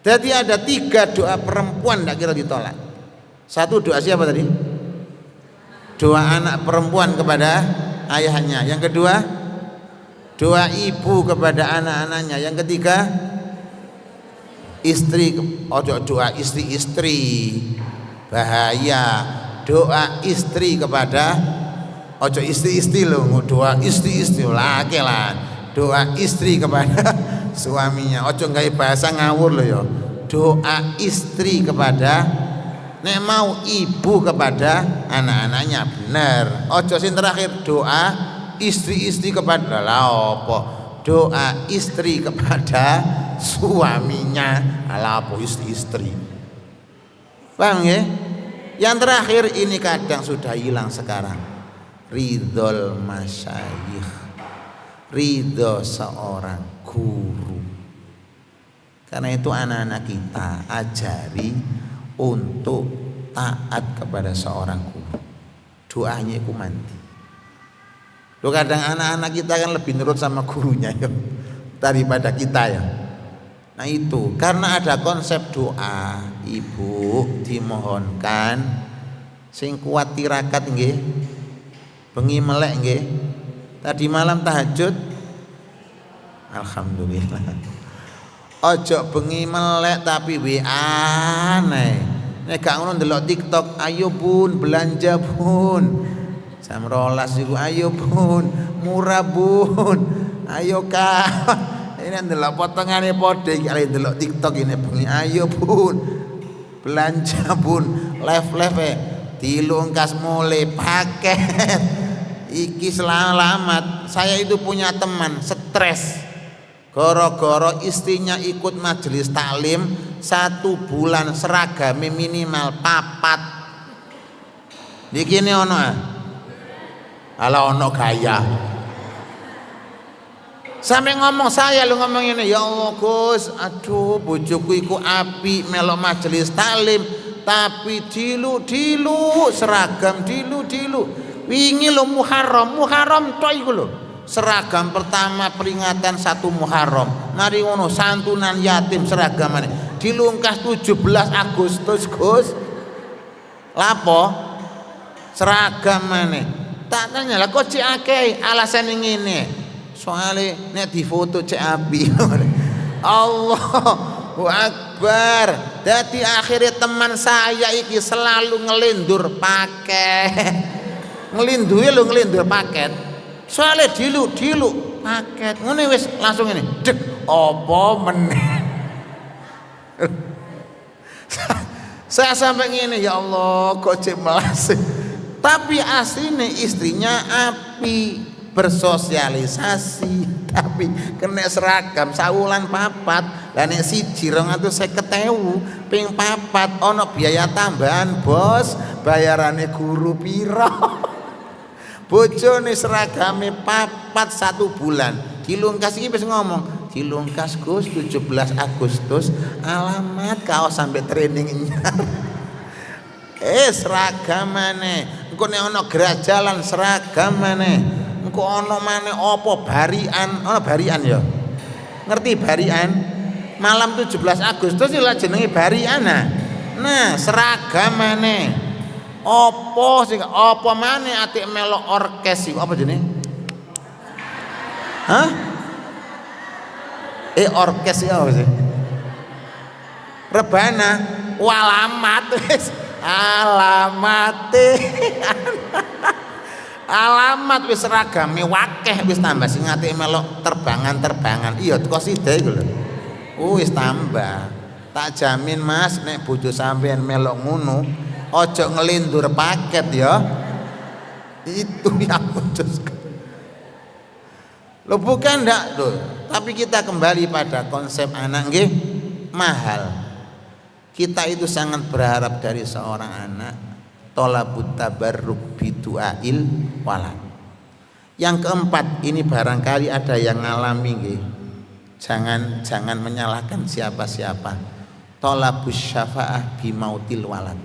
Jadi ada 3 doa perempuan gak kira ditolak. 1 doa siapa tadi? Doa anak perempuan kepada ayahnya. Yang kedua, doa ibu kepada anak-anaknya. Yang ketiga, istri, doa istri-istri. Bahaya. Doa istri kepada istri-istri loh, doa istri-istri laki lah. Doa istri kepada suaminya. Gawe bahasa ngawur loh ya. Doa istri kepada nek mau ibu kepada anak-anaknya bener. Ojo sing terakhir doa istri-istri kepada apa? Doa istri kepada suaminya. Apa istri-istri? Paham ya? Yang terakhir ini kadang sudah hilang sekarang. Ridhol masyayikh. Ridho seorang guru. Karena itu anak-anak kita ajari untuk taat kepada seorang guru. Doanya itu mandi. Loh kadang anak-anak kita kan lebih nurut sama gurunya ya, daripada kita ya. Nah itu karena ada konsep doa, ibu dimohonkan sing kuat tirakat nggih Bengi melek nggih. Tadi malam tahajud. Alhamdulillah. Ojo bengi melek tapi WA nek. Nek gak ngono ndelok TikTok, ayo Bun belanja Bun. Jam 12 iku ayo Bun, murah Bun. Ayo Kak. Ini ndelok potongane padha iki kali ndelok TikTok ini bengi ayo Bun. Belanja Bun, live-live dilungkas mulai paket. Iki selamat. Saya itu punya teman stres. Goro-goro istrinya ikut majelis taklim 1 bulan seragame minimal 4. Iki ne ono ah. Ala ono gaya. Sampai ngomong saya lu ngomong ini, ya Allah Gus, aduh bojoku iku api melok majelis taklim tapi dilu seragam dilu. Wingi lo Muharram tok iku lho. Seragam pertama peringatan 1 Muharram. Mari ngono santunan yatim seragamane. Dilungkas 17 Agustus, Gus. Lapo? Seragam maneh. Tak tanya lah kok cek akeh alasan ngene. Soale nek difoto cek api. Allahu Akbar. Dadi akhirnya teman saya iki selalu ngelindur paket. Ngelindur paket. Soale dilu paket. Ngene wis langsung ini. Dek, apa meneh? Saya sampai ngene, ya Allah kok cek melas. Tapi aslinya istrinya api, bersosialisasi, tapi kena seragam sawulan 4. Lah nek 1.250 ping 4 ono biaya tambahan, Bos. Bayarane guru piro? Bojone seragame 4 1 bulan. Dilungkas iki wis ngomong, dilungkas Gus 17 Agustus, alamat kaos sampai training nyar. Seragam maneh. Engko nek ana gerajalan seragam maneh. Engko ana maneh apa barian, ana barian ya. Ngerti barian? Malam 17 Agustus lha jenenge barian nah. Nah, seragam maneh. Apa maneh atik melok orkes iku apa jenenge? Hah? Orkes ya apa sih? Rebana, walamat wis. Alamat wis seragame wakeh wis tambah sing atik melok terbangan. Iya teko sida iku lho. Wis tambah. Tak jamin Mas nek bojo sampean melok ngono, ojo ngelindur paket ya. Itu yang putuskan. Lo bukan ndak loh. Tapi kita kembali pada konsep anak nggih mahal. Kita itu sangat berharap dari seorang anak tolabut tabarruk bidu'ail walad. Yang keempat, ini barangkali ada yang ngalami nggih. Jangan menyalahkan siapa-siapa. Tolabus syafa'ah bimautil walad.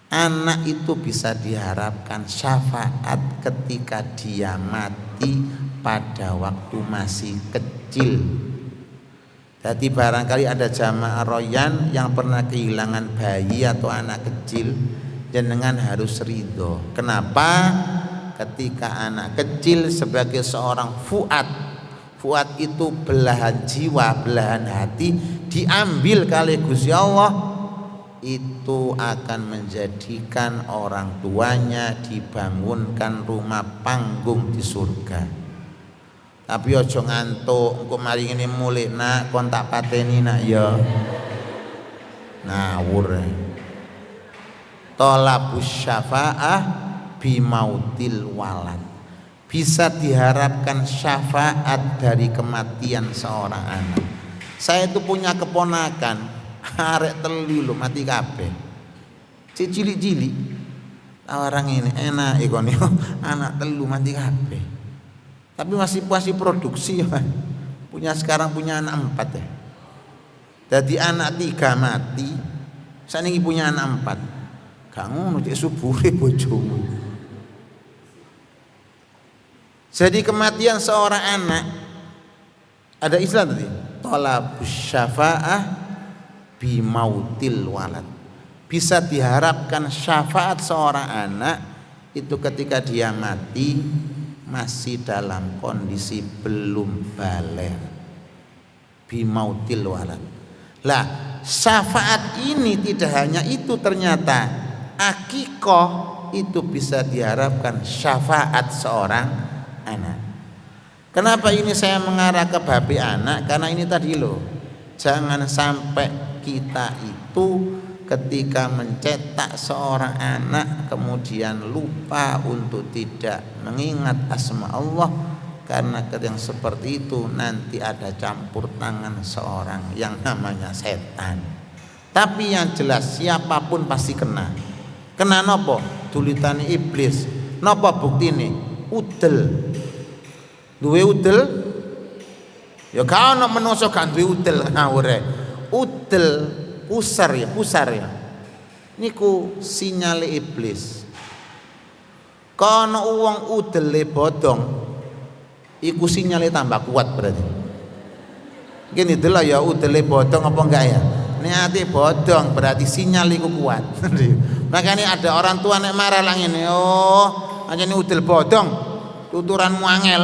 Anak itu bisa diharapkan syafaat ketika dia mati pada waktu masih kecil. Jadi barangkali ada jamaah royan yang pernah kehilangan bayi atau anak kecil, jenengan harus ridho. Kenapa? Ketika anak kecil sebagai seorang fuad itu belahan jiwa, belahan hati, diambil kali Gusti Allah, itu akan menjadikan orang tuanya dibangunkan rumah panggung di surga. Tapi ojo ngantuk, engko mari ngene mulih nak kon tak pateni nak ya. Ngawur. Tolabus syafa'ah bimautil walad. Bisa diharapkan syafaat dari kematian seorang anak. Saya itu punya keponakan, arek telu lho mati kabeh. Cilik-cilik. Orang ini enak ikon anak telu mati kabeh. Tapi masih produksi ya. Sekarang punya anak 4 ya. Jadi anak 3 mati, saniki punya anak 4. Gak ngono cek subure bojomu. Jadi kematian seorang anak ada istilah tadi, tolabus syafa'ah bimautil walad. Bisa diharapkan syafaat seorang anak itu ketika dia mati masih dalam kondisi belum balik, bimautil walad. Lah syafaat ini tidak hanya itu, ternyata akikoh itu bisa diharapkan syafaat seorang anak. Kenapa ini saya mengarah ke babi anak? Karena ini tadi loh, jangan sampai kita itu ketika mencetak seorang anak kemudian lupa untuk tidak mengingat asma Allah, karena yang seperti itu nanti ada campur tangan seorang yang namanya setan. Tapi yang jelas siapapun pasti kena. Kena nopo? Tulitane iblis. Nopo buktine? Udel. Duwe udel? Ya gak ono menungso gak duwe udel ngawure. Udel pusar ya. Niku sinyale iblis. Kono wong udele bodong, iku sinyale tambah kuat berarti. Gini delok ya udele bodong apa enggak ya? Niate bodong berarti sinyal iku kuat. Makanya ada orang tua nek marah lang ini, oh anjene udel bodong, tuturanmu angel.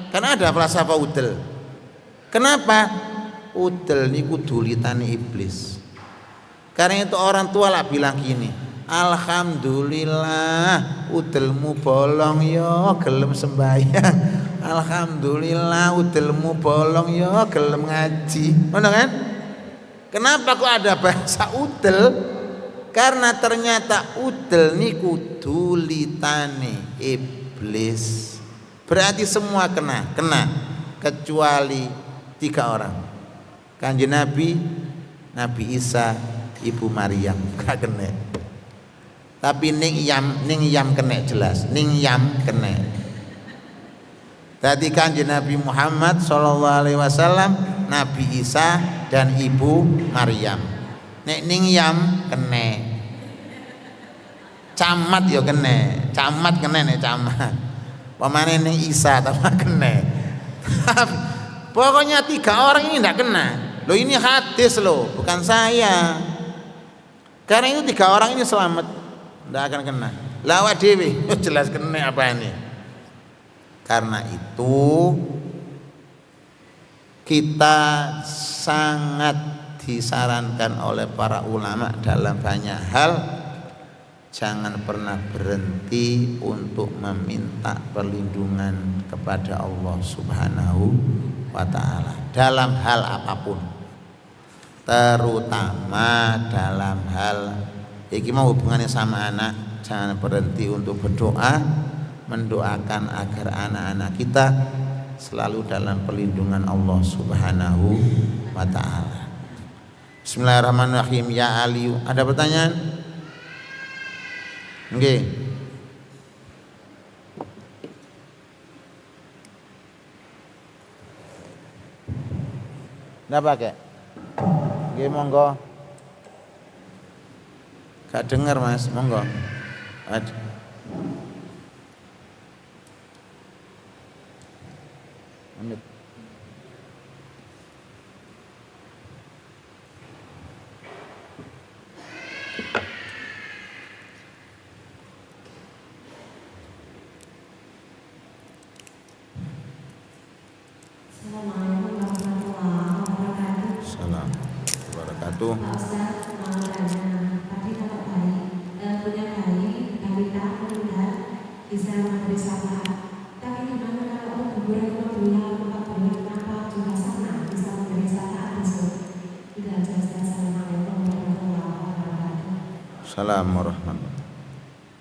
Karena ada falsafah udel. Kenapa? Udel niku dulitane iblis. Karena itu orang tua lah bilang gini, alhamdulillah udelmu bolong yo gelem sembahyang. Alhamdulillah udelmu bolong yo gelem ngaji. Ngono kan? Kenapa kok ada bahasa udel? Karena ternyata udel niku dulitane iblis. Berarti semua kena kecuali 3 orang. Kanjeng Nabi, Nabi Isa, Ibu Maryam gak kena. Tapi ning yam kena jelas, ning yam kena. Tadi Kanjeng Nabi Muhammad SAW, Nabi Isa dan Ibu Maryam. Nek ning yam kena. Camat yo kena, camat kena nek camat. Pamane ning Isa tambah kena. Pokoknya 3 orang ini tidak kena. Loh ini hadis loh, bukan saya. Karena itu 3 orang ini selamat, tidak akan kena. Lawat dewi, jelas kena apa ini? Karena itu kita sangat disarankan oleh para ulama dalam banyak hal, jangan pernah berhenti untuk meminta perlindungan kepada Allah Subhanahu wa ta'ala dalam hal apapun, terutama dalam hal iki mau hubungannya sama anak. Jangan berhenti untuk berdoa, mendoakan agar anak-anak kita selalu dalam perlindungan Allah Subhanahu wa ta'ala. Bismillahirrahmanirrahim. Ya Aliyu, ada pertanyaan? Nggih. Nggak pakai? Nggih, monggo. Gak dengar Mas, monggo. Ada. Amit. Assalamualaikum warahmatullahi.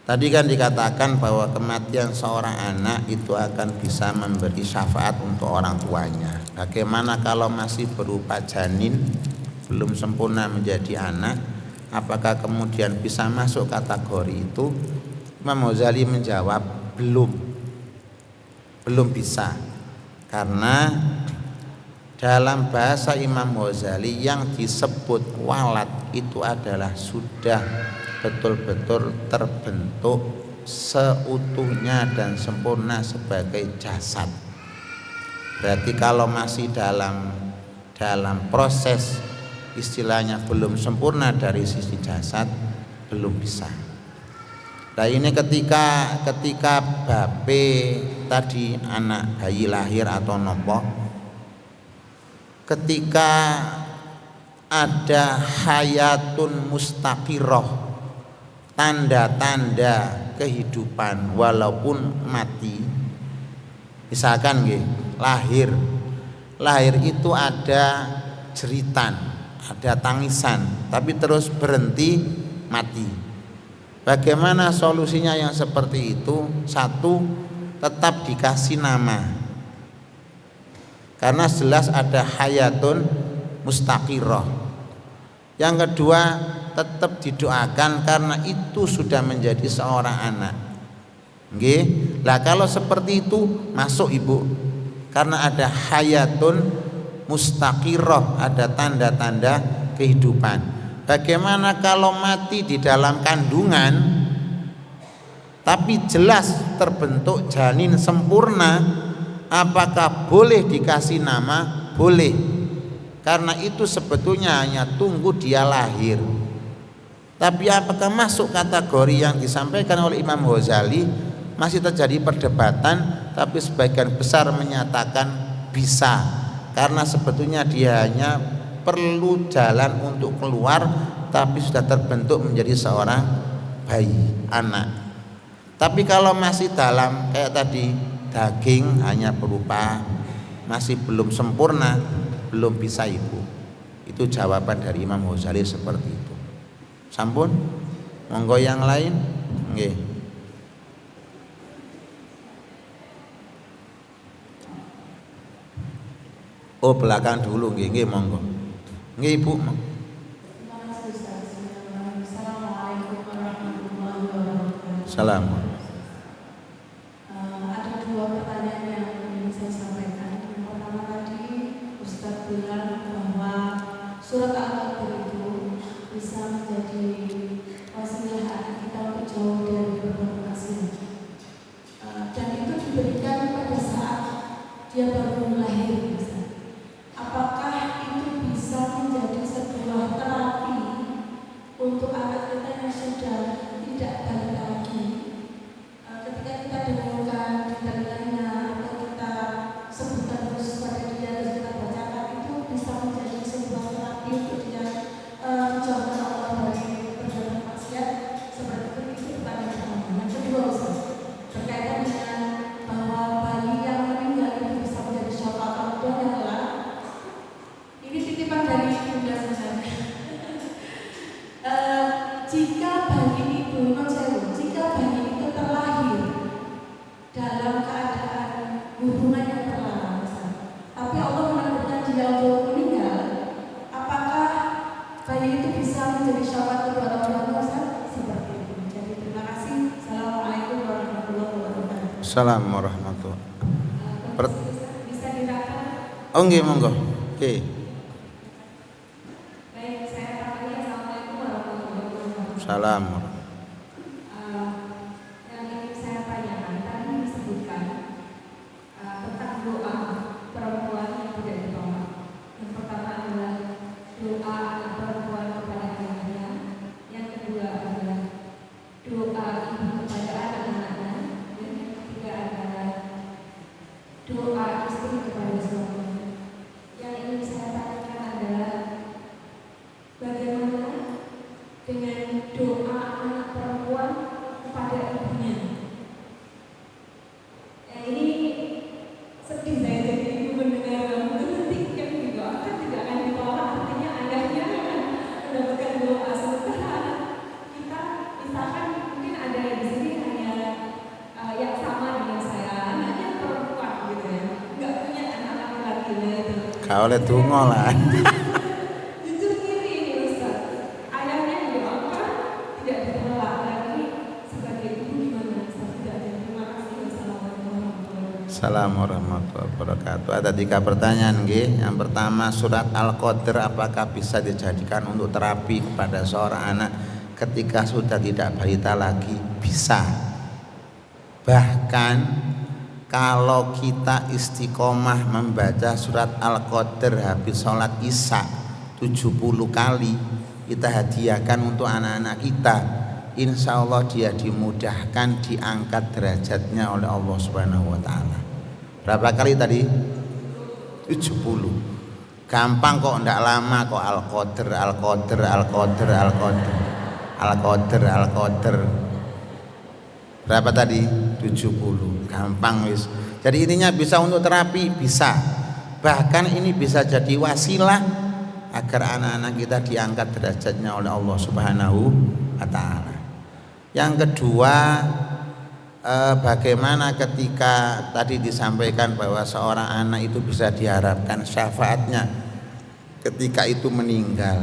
Tadi kan dikatakan bahwa kematian seorang anak itu akan bisa memberi syafaat untuk orang tuanya. Bagaimana kalau masih berupa janin, belum sempurna menjadi anak, apakah kemudian bisa masuk kategori itu? Imam Ghazali menjawab belum bisa, karena dalam bahasa Imam Ghazali yang disebut walad itu adalah sudah betul-betul terbentuk seutuhnya dan sempurna sebagai jasad. Berarti kalau masih dalam proses istilahnya belum sempurna dari sisi jasad, belum bisa. Nah ini ketika bape tadi anak bayi lahir atau nopo, ketika ada hayatun mustaqirah, tanda-tanda kehidupan walaupun mati. Misalkan nggih, lahir itu ada jeritan, ada tangisan, tapi terus berhenti mati. Bagaimana solusinya yang seperti itu? Satu, tetap dikasih nama, karena jelas ada hayatun mustaqirah. Yang kedua, tetap didoakan karena itu sudah menjadi seorang anak. Nggih. Lah kalau seperti itu masuk Ibu, karena ada hayatun mustaqirah, ada tanda-tanda kehidupan. Bagaimana kalau mati di dalam kandungan tapi jelas terbentuk janin sempurna, apakah boleh dikasih nama? Boleh, karena itu sebetulnya hanya tunggu dia lahir. Tapi apakah masuk kategori yang disampaikan oleh Imam Ghazali? Masih terjadi perdebatan, tapi sebagian besar menyatakan bisa, karena sebetulnya dia hanya perlu jalan untuk keluar, tapi sudah terbentuk menjadi seorang bayi, anak. Tapi kalau masih dalam kayak tadi, daging hanya berupa masih belum sempurna, belum bisa Ibu. Itu jawaban dari Imam Ghazali seperti itu. Sampun, monggo yang lain. Nggih. Oh belakang dulu nggih, nggih monggo. Nggih Ibu. Salam. Ada dua pertanyaan yang ingin saya sampaikan. Yang pertama tadi Ustadz bilang bahwa surat Al-Qadr itu bisa menjadi wasilah hati kita untuk jauh dari berbuat maksiat. Dan itu diberikan pada saat dia baru lahir. Apakah itu bisa menjadi sebuah terapi untuk anak kita yang sudah tidak balik lagi? Ketika kita dengarkan di telinganya atau kita sebutkan terus pada dia dan kita bacakan, itu bisa menjadi sebuah terapi untuk dia menjauhkan Allah dari perbuatan maksiat. Seperti itu pertanyaan pertama. Yang kedua, Ustaz, berkaitan dengan bahwa bayi yang meninggal itu bisa menjadi syafaat orang tua yang kelak. Ini titipan dari Bunda sebenarnya. Jika bayi itu terlahir dalam keadaan hubungan yang terlarang, tapi Allah menentukan dia untuk meninggal, apakah bayi itu bisa menjadi syafaat kepada orang tua? Seperti itu. Jadi terima kasih. Assalamualaikum warahmatullahi wabarakatuh. Assalamualaikum warahmatullahi wabarakatuh. Bisa dirapkan? Oh nggih monggo. Oke. Baik, saya rapkan. Assalamualaikum warahmatullahi wabarakatuh. Salam. Yang ingin saya tanyakan, tadi disebutkan tentang doa perempuan yang tidak ditolak. Yang pertama adalah doa anak perempuan kepada ayahnya. Yang kedua adalah doa ibu kepada anak-anaknya. Dan yang ketiga adalah doa istri kepada suaminya. Yang ingin saya tanyakan adalah bagaimana dengan doa anak perempuan kepada ibunya. Ini sedih saya jadi ibu mendengar nanti kan didoakan tidak akan ditolak, artinya ayahnya akan mendapatkan doa. Sementara kita misalkan mungkin ada di sini hanya yang sama dengan saya, anaknya perempuan gitu ya, nggak punya anak laki-laki itu. Gak oleh donga lah. Jujur kiri ini Ustaz, ayahnya didoakan tidak ditolak. Dan ini sebagai ibu gimana Ustaz? Tidak ada. Terima kasih. Wassalamualaikum warahmatullahi wabarakatuh. Assalamualaikum warahmatullahi wabarakatuh. Ada 3 pertanyaan nggih. Yang pertama, surat Al-Qadr apakah bisa dijadikan untuk terapi kepada seorang anak ketika sudah tidak balita lagi? Bisa. Bahkan kalau kita istiqomah membaca surat Al-Qadr habis sholat Isya 70 kali, kita hadiahkan untuk anak-anak kita, insya Allah dia dimudahkan, diangkat derajatnya oleh Allah Subhanahu wa Ta'ala. Berapa kali tadi? 70. Gampang kok, ndak lama kok. Al-Qadr, Al-Qadr, Al-Qadr, Al-Qadr, Al-Qadr, Al-Qadr. Berapa tadi? 70. Gampang wis. Jadi intinya bisa untuk terapi, bisa. Bahkan ini bisa jadi wasilah agar anak-anak kita diangkat derajatnya oleh Allah Subhanahu wa Ta'ala. Yang kedua, bagaimana ketika tadi disampaikan bahwa seorang anak itu bisa diharapkan syafaatnya ketika itu meninggal,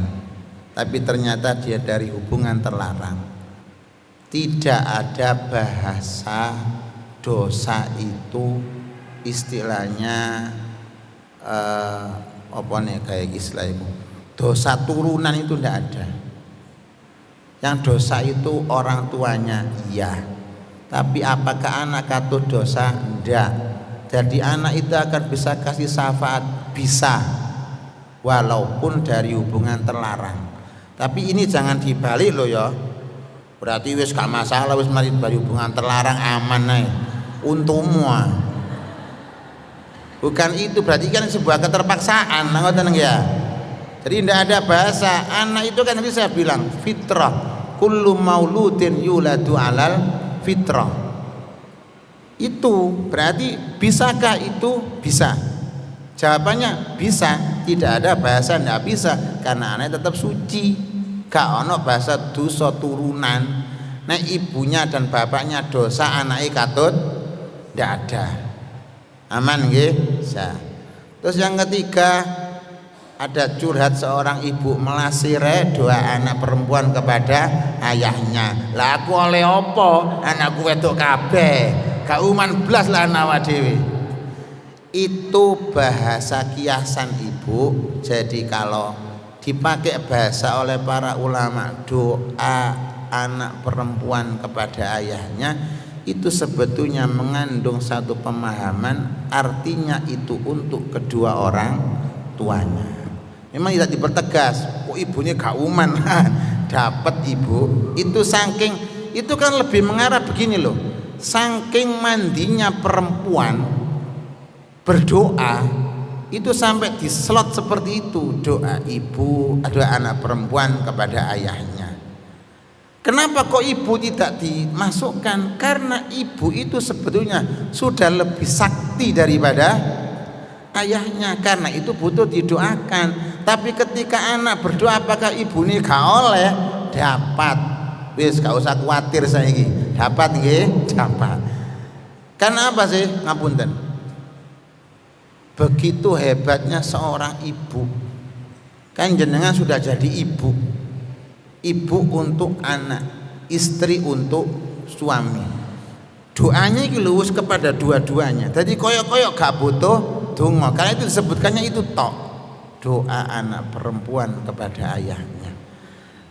tapi ternyata dia dari hubungan terlarang. Tidak ada bahasa dosa itu istilahnya apa nih kayak istilah itu, dosa turunan itu tidak ada. Yang dosa itu orang tuanya, iya. Tapi apakah anak katut dosa? Enggak. Jadi anak itu akan bisa kasih syafaat, bisa, walaupun dari hubungan terlarang. Tapi ini jangan dibalik loh ya. Berarti wis gak masalah, wis mari dari hubungan terlarang aman nih. Untukmu. Bukan itu, berarti kan sebuah keterpaksaan, ngoten ya. Jadi tidak ada bahasa. Anak itu kan tadi saya bilang fitrah. Kullu mauludin yuladu alal fitrah. Itu berarti bisakah itu? Bisa. Jawabannya bisa. Tidak ada bahasa tidak bisa, karena anak tetap suci. Gak ono bahasa dosa turunan. Nah ibunya dan bapaknya dosa, anaknya katut tidak ada. Aman nggih? Terus yang ketiga, ada curhat seorang ibu melasire doa anak perempuan kepada ayahnya. Lah aku oleh opo? Anakku wedok kabeh. Gak uman blas lah nawa dhewe. Itu bahasa kiasan ibu. Jadi kalau dipakai bahasa oleh para ulama, doa anak perempuan kepada ayahnya itu sebetulnya mengandung satu pemahaman, artinya itu untuk kedua orang tuanya. Memang tidak dipertegas, kok ibunya gak uman dapat ibu. Itu saking, itu kan lebih mengarah begini loh, saking mandinya perempuan berdoa itu sampai dislot seperti itu, doa ibu, doa anak perempuan kepada ayahnya. Kenapa kok ibu tidak dimasukkan? Karena ibu itu sebetulnya sudah lebih sakti daripada ayahnya, karena itu butuh didoakan. Tapi ketika anak berdoa, apakah ibu ini gak oleh? Dapat. Wis gak usah khawatir saiki. Dapat nggih? Dapat. Karena apa sih? Ngapunten. Begitu hebatnya seorang ibu. Kan jenengan sudah jadi ibu. Ibu untuk anak, istri untuk suami. Doanya iki luwes kepada dua-duanya. Jadi koyok-koyok gak butuh donga. Karena itu disebutkannya itu tok. Doa anak perempuan kepada ayahnya.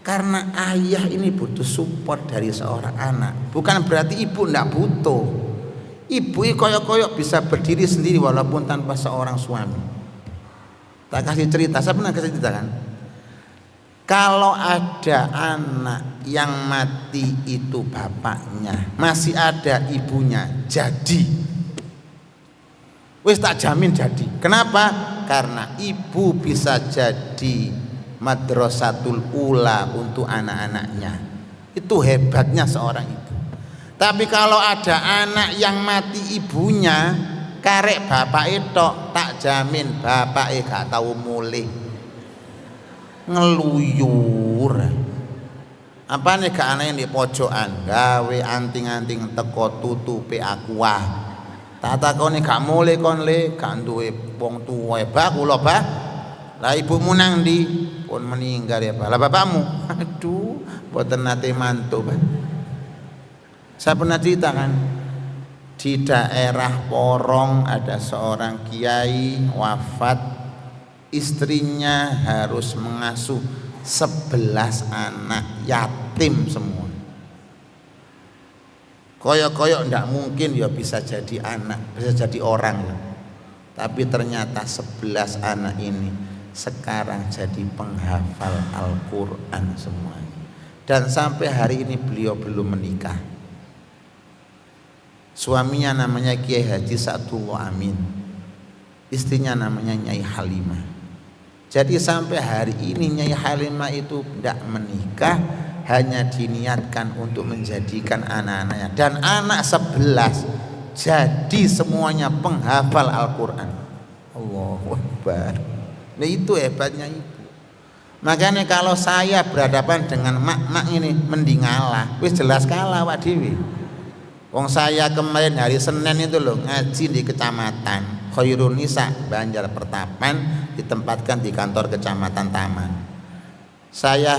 Karena ayah ini butuh support dari seorang anak. Bukan berarti ibu tidak butuh. Ibu ini koyok-koyok bisa berdiri sendiri walaupun tanpa seorang suami. Tak kasih cerita, saya pernah kasih cerita kan. Kalau ada anak yang mati itu bapaknya, masih ada ibunya, jadi wis tak jamin jadi. Kenapa? Karena ibu bisa jadi madrasatul ula untuk anak-anaknya. Itu hebatnya seorang ibu. Tapi kalau ada anak yang mati ibunya, karek bapak itu, tak jamin bapak gak tahu mulih, ngeluyur. Apa nih gak anak yang di pojokan, gawe anting-anting teko tutupi aqua. Tak takoni gak mulih kon le, gak duwe wong tuwa bah kula bah. Lah ibumu nang ndi? Pun meninggal ya bah. Lah bapakmu? Aduh, mboten nate mantu bah. Saya pernah cerita kan, di daerah Porong ada seorang kiai wafat, istrinya harus mengasuh 11 anak yatim semua. Koyok-koyok ndak mungkin ya bisa jadi anak, bisa jadi orang. Tapi ternyata 11 anak ini sekarang jadi penghafal Al-Quran semuanya. dan sampai hari ini beliau belum menikah. Suaminya namanya Kiai Haji Sa'dullah Amin, istrinya namanya Nyai Halimah. Jadi sampai hari ini Nyai Halimah itu tidak menikah, hanya diniatkan untuk menjadikan anak-anaknya, dan anak 11 jadi semuanya penghafal Al-Quran. Allahu Akbar. Nah itu hebatnya ibu. Makanya kalau saya berhadapan dengan mak ini mending ngalah. Wis jelas kalah Pak Dewi. Wong saya kemarin hari Senin itu loh ngaji di kecamatan Khairun Nisa Banjar Pertapan, ditempatkan di kantor kecamatan Taman. Saya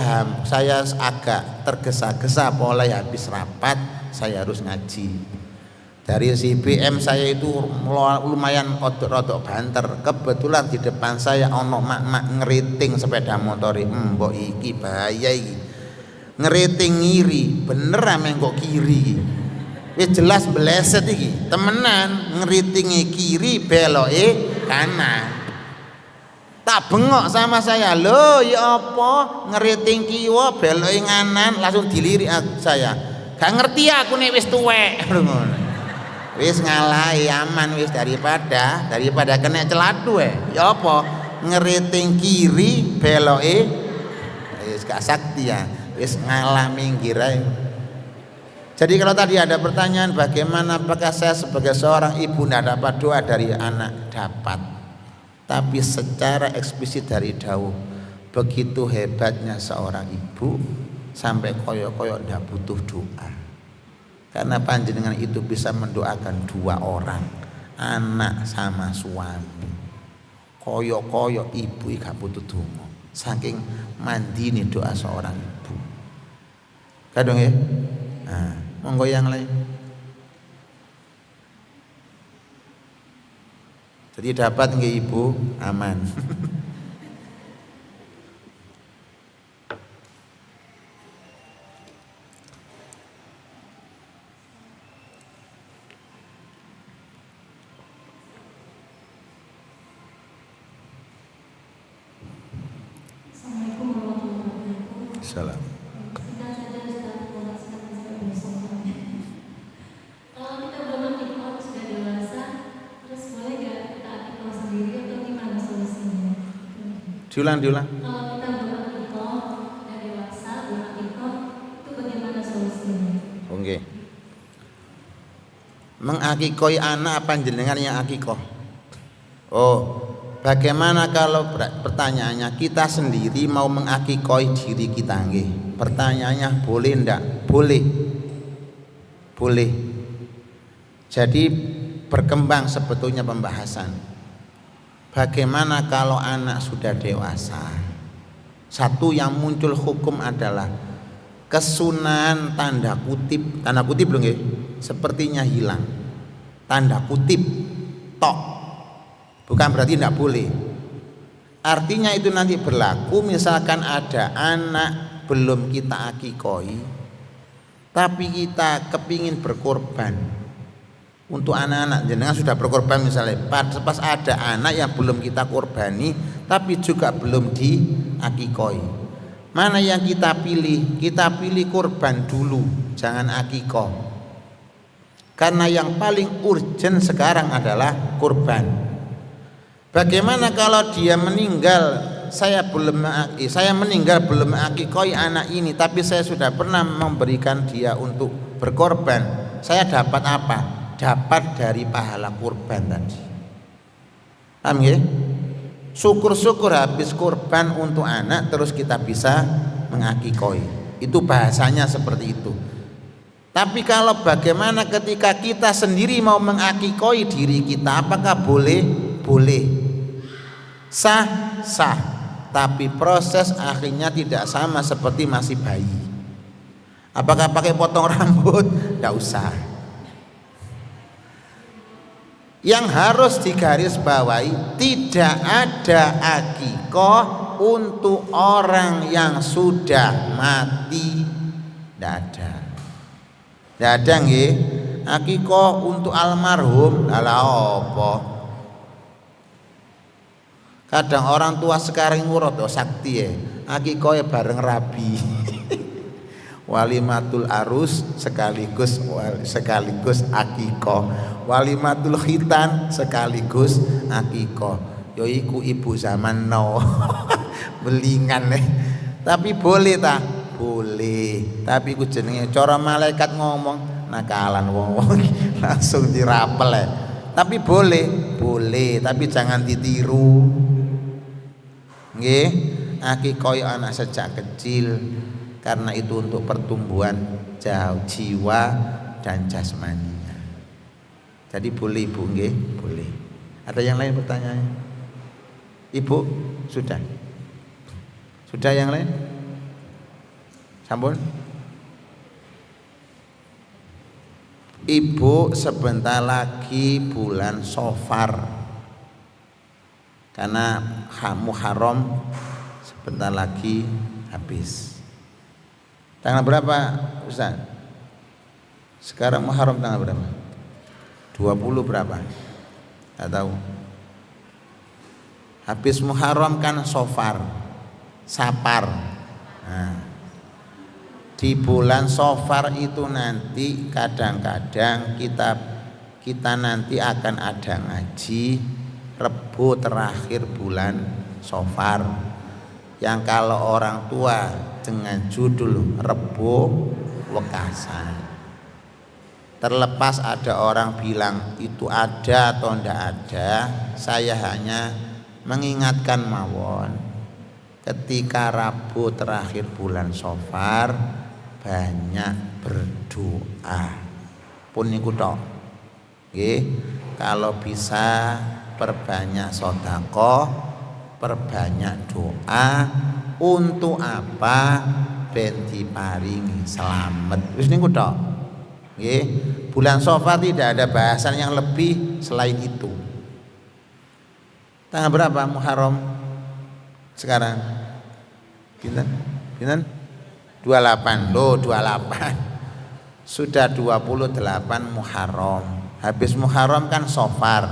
agak tergesa-gesa, mulai habis rapat saya harus ngaji. Dari CBM saya itu lumayan rodok banter. Kebetulan di depan saya ono mak-mak ngeriting sepeda motor. Mbok iki bahaya iki. Ngeriting ngiri, bener ame kok kiri. Wis jelas bleset iki. Temenan ngeritingi kiri beloke kanan. Tak bengok sama saya. Loh ya apa ngeriting kiwa beloke kanan, langsung dilirik saya. Gak ngerti aku nek wis tuwek. Wis ngalahi aman wis daripada kena celadu ya apa ngeriting kiri beloke wis gak sakti ya, wis ngalah minggir ae. Jadi kalau tadi ada pertanyaan bagaimana apakah saya sebagai seorang ibu tidak dapat doa dari anak, dapat, tapi secara eksplisit dari dawuh. Begitu hebatnya seorang ibu sampai koyok-koyok tidak butuh doa. Karena panjenengan itu bisa mendoakan 2 orang, anak sama suami. Koyok-koyok ibu gak butuh donga. Saking mandine doa seorang ibu. Kadang ya. Nah, monggo yang lain. Jadi dapat nggih ibu aman. Salam. Kalau kita belum menikah sudah dewasa, terus boleh gak kita akikah sendiri atau gimana solusinya? Diulang. Kalau kita belum menikah, sudah dewasa, belum menikah, itu bagaimana solusinya? Oke. Mengakikoi anak apa jenengan yang akikoh? Oh. Bagaimana kalau pertanyaannya kita sendiri mau mengakikoi diri kita nggih? Pertanyaannya boleh ndak? Boleh. Boleh. Jadi berkembang sebetulnya pembahasan. Bagaimana kalau anak sudah dewasa? Satu yang muncul hukum adalah kesunahan tanda kutip belum nggih? Sepertinya hilang. Tanda kutip tok. Bukan berarti tidak boleh. Artinya itu nanti berlaku misalkan ada anak belum kita akikoi, tapi kita kepingin berkorban untuk anak-anak. Jenengan sudah berkorban misalnya, pas ada anak yang belum kita korbani, tapi juga belum diakikoi. Mana yang kita pilih? Kita pilih korban dulu, jangan akikoh. Karena yang paling urgent sekarang adalah korban. Bagaimana kalau dia meninggal, saya meninggal belum akikoi anak ini, tapi saya sudah pernah memberikan dia untuk berkorban. Saya dapat apa? Dapat dari pahala kurban tadi. Paham ya? Syukur-syukur habis kurban untuk anak terus kita bisa mengakikoi. Itu bahasanya seperti itu. Tapi kalau bagaimana ketika kita sendiri mau mengakikoi diri kita, apakah boleh? Boleh. Sah, tapi proses akhirnya tidak sama seperti masih bayi. Apakah pakai potong rambut? Tidak usah. Yang harus digarisbawahi, tidak ada akikoh untuk orang yang sudah mati. Tidak ada. Tidak ada nggih. Akikoh untuk almarhum lha apa? Kadang orang tua sekarang ngurut sakti ya, akikoh bareng rabi. Walimatul arus sekaligus akikoh. Walimatul khitan sekaligus akikoh. Yaiku ibu zaman now. Belingan Tapi boleh ta? Boleh. Tapi ku jenenge cara malaikat ngomong nakalan wong langsung dirapel Tapi boleh, tapi jangan ditiru. Nggih, akikoh anak sejak kecil. Karena itu untuk pertumbuhan jiwa dan jasmaninya. Jadi boleh Ibu, nggih, boleh. Ada yang lain pertanyaannya? Ibu, sudah? Sudah yang lain? Sampun? Ibu, sebentar lagi bulan Safar. Karena Muharram sebentar lagi habis. Tanggal berapa Ustaz? Sekarang Muharram tanggal berapa? 20 berapa? Enggak tahu. Habis Muharram kan Safar. Nah, di bulan Safar itu nanti kadang-kadang kita nanti akan ada ngaji Rebo terakhir bulan Safar. Yang kalau orang tua dengan judul Rebo Wekasan. Terlepas ada orang bilang itu ada atau tidak ada, saya hanya mengingatkan mawon, ketika Rabu terakhir bulan Safar banyak berdoa. Pun niku tok. Nggih, kalau bisa perbanyak sedekah, perbanyak doa. Untuk apa? Ben diparingi selamat. Wis niku tok. Nggih, bulan Safar tidak ada bahasan yang lebih selain itu. Tanggal berapa Muharram sekarang? Pinten? 28. Loh, 28. Sudah 28 Muharram. Habis Muharram kan Safar.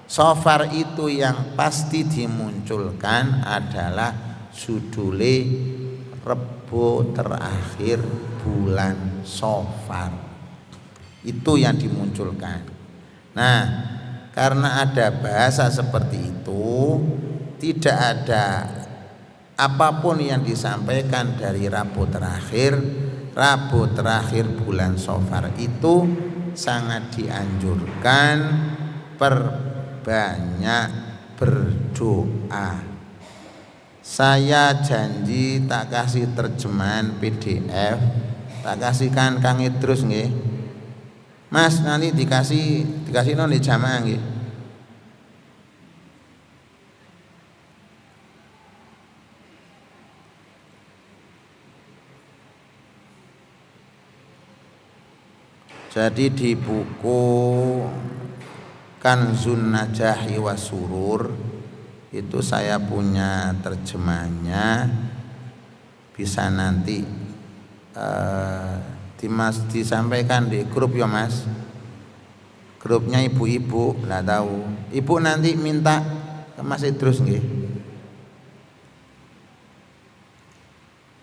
Safar itu yang pasti dimunculkan adalah judule Rebo terakhir bulan Safar. Itu yang dimunculkan. Nah, karena ada bahasa seperti itu, tidak ada apapun yang disampaikan dari Rabu terakhir bulan Safar itu sangat dianjurkan perbanyak berdoa. Saya janji tak kasih terjemahan PDF, tak kasihkan Kang Idrus nggih. Mas, nanti dikasih non di jamaah nggih. Jadi di buku Kanzun Najahi Wasurur itu saya punya terjemahnya, bisa nanti disampaikan di grup ya Mas, grupnya ibu-ibu lah tahu. Ibu nanti minta ke Mas Idrus nggih.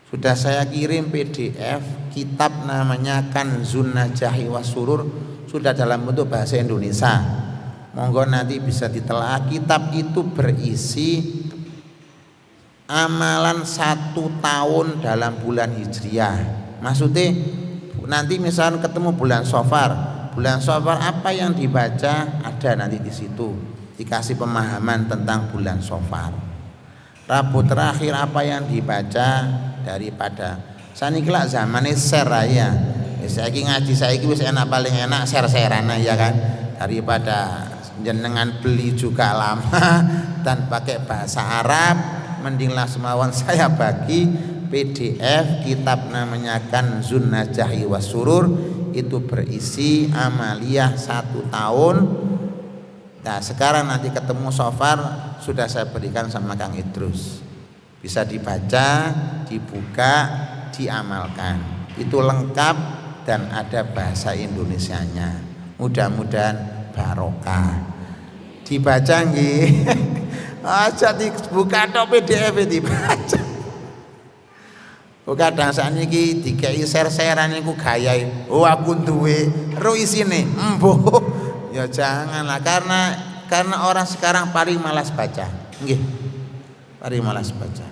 Sudah saya kirim PDF kitab namanya Kanzun Najahi Wasurur, sudah dalam bentuk bahasa Indonesia. Monggo nanti bisa ditelaah. Kitab itu berisi amalan 1 tahun dalam bulan Hijriah. Maksudnya nanti misalnya ketemu bulan Safar apa yang dibaca ada nanti di situ, dikasih pemahaman tentang bulan Safar. Rabu terakhir apa yang dibaca daripada saniki lak zamane share ya. Saiki ngaji saiki wis enak, paling enak share-sharean ya kan, daripada jenengan beli juga lama dan pakai bahasa Arab, mendinglah semawan saya bagi PDF kitab namanya Kanzun Najahi Wasurur, itu berisi amaliyah 1 tahun. Nah sekarang nanti ketemu Safar sudah saya berikan sama Kang Idrus, bisa dibaca, dibuka, diamalkan. Itu lengkap dan ada bahasa Indonesianya. Mudah-mudahan barokah. Dibaca nggih. Aja dibuka tok PDF dibaca. Kadang sakniki dikei ser-seran niku gayahe. Oh aku duwe, ro isine. Embuh. Ya janganlah karena orang sekarang paling malas baca. Nggih. Paling malas baca.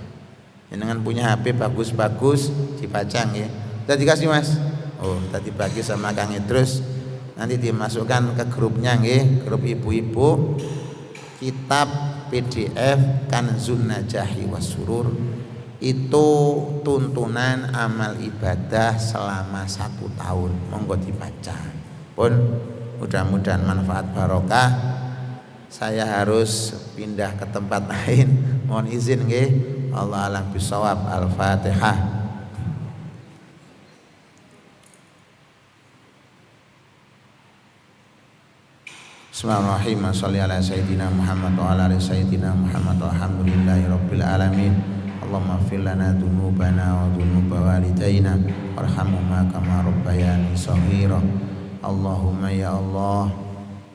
Jenengan punya HP bagus-bagus dibaca nggih. Tadi kasih Mas. Oh, tadi bagi sama Kang Idrus. Nanti dimasukkan ke grupnya nggih, grup ibu-ibu. Kitab PDF Kanzun Najahi Wasurur itu tuntunan amal ibadah selama 1 tahun, monggo dibaca. Pun mudah-mudahan manfaat barokah. Saya harus pindah ke tempat lain, mohon izin nggih. Allah alam bisawab. Al-Fatihah. Bismillahirrahmanirrahim. Shalli ala sayyidina Muhammad wa ala ali sayyidina Muhammad walhamdulillahi rabbil alamin. Allahumma fir lana dzunubana wa dzunuba walidayna warhamhuma kama rabbayani shaghira. Allahumma ya Allah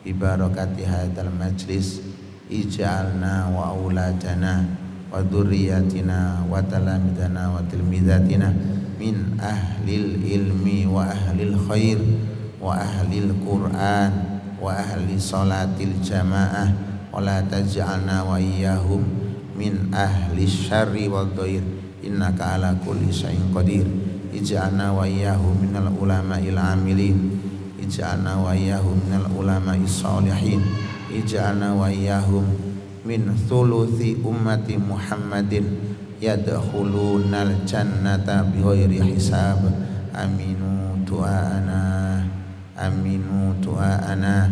bi barakati hadzal majlis ij'alna wa auladana wa dzurriyyatina wa talamidana wa tilmidatina min ahlil ilmi wa ahlil khair wa ahlil Qur'an wa ahli salatil jamaah wa la taj'alna wa iyyahum min ahli syarri wal dhair innaka ala kulli syai'in qadir. Ij'alna wa iyyahum minal ulama'il amilin, ij'alna wa iyyahum minal ulama'is shalihin, ij'alna wa iyyahum min thuluthi ummati Muhammadin yadkhulunal jannata bighairi hisab. Aminu du'ana, aminu du'ana,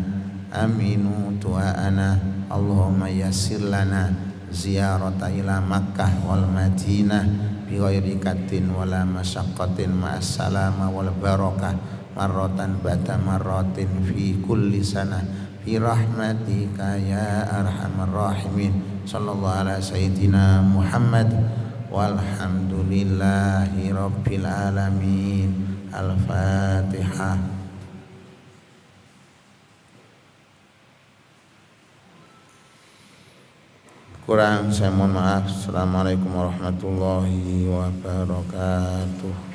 aminu du'ana. Allahumma yassir lana ziyarata ila Makkah wal Madinah bi ghairi katin wala masyaqqatin ma'as salama wal barakah marratan ba'da marratin fi kulli sanah bi rahmatika ya arhamar rahimin. Sallallahu ala sayyidina Muhammad walhamdulillahi rabbil alamin. Al-Fatihah. Kurang saya mohon maaf. Assalamualaikum warahmatullahi wabarakatuh.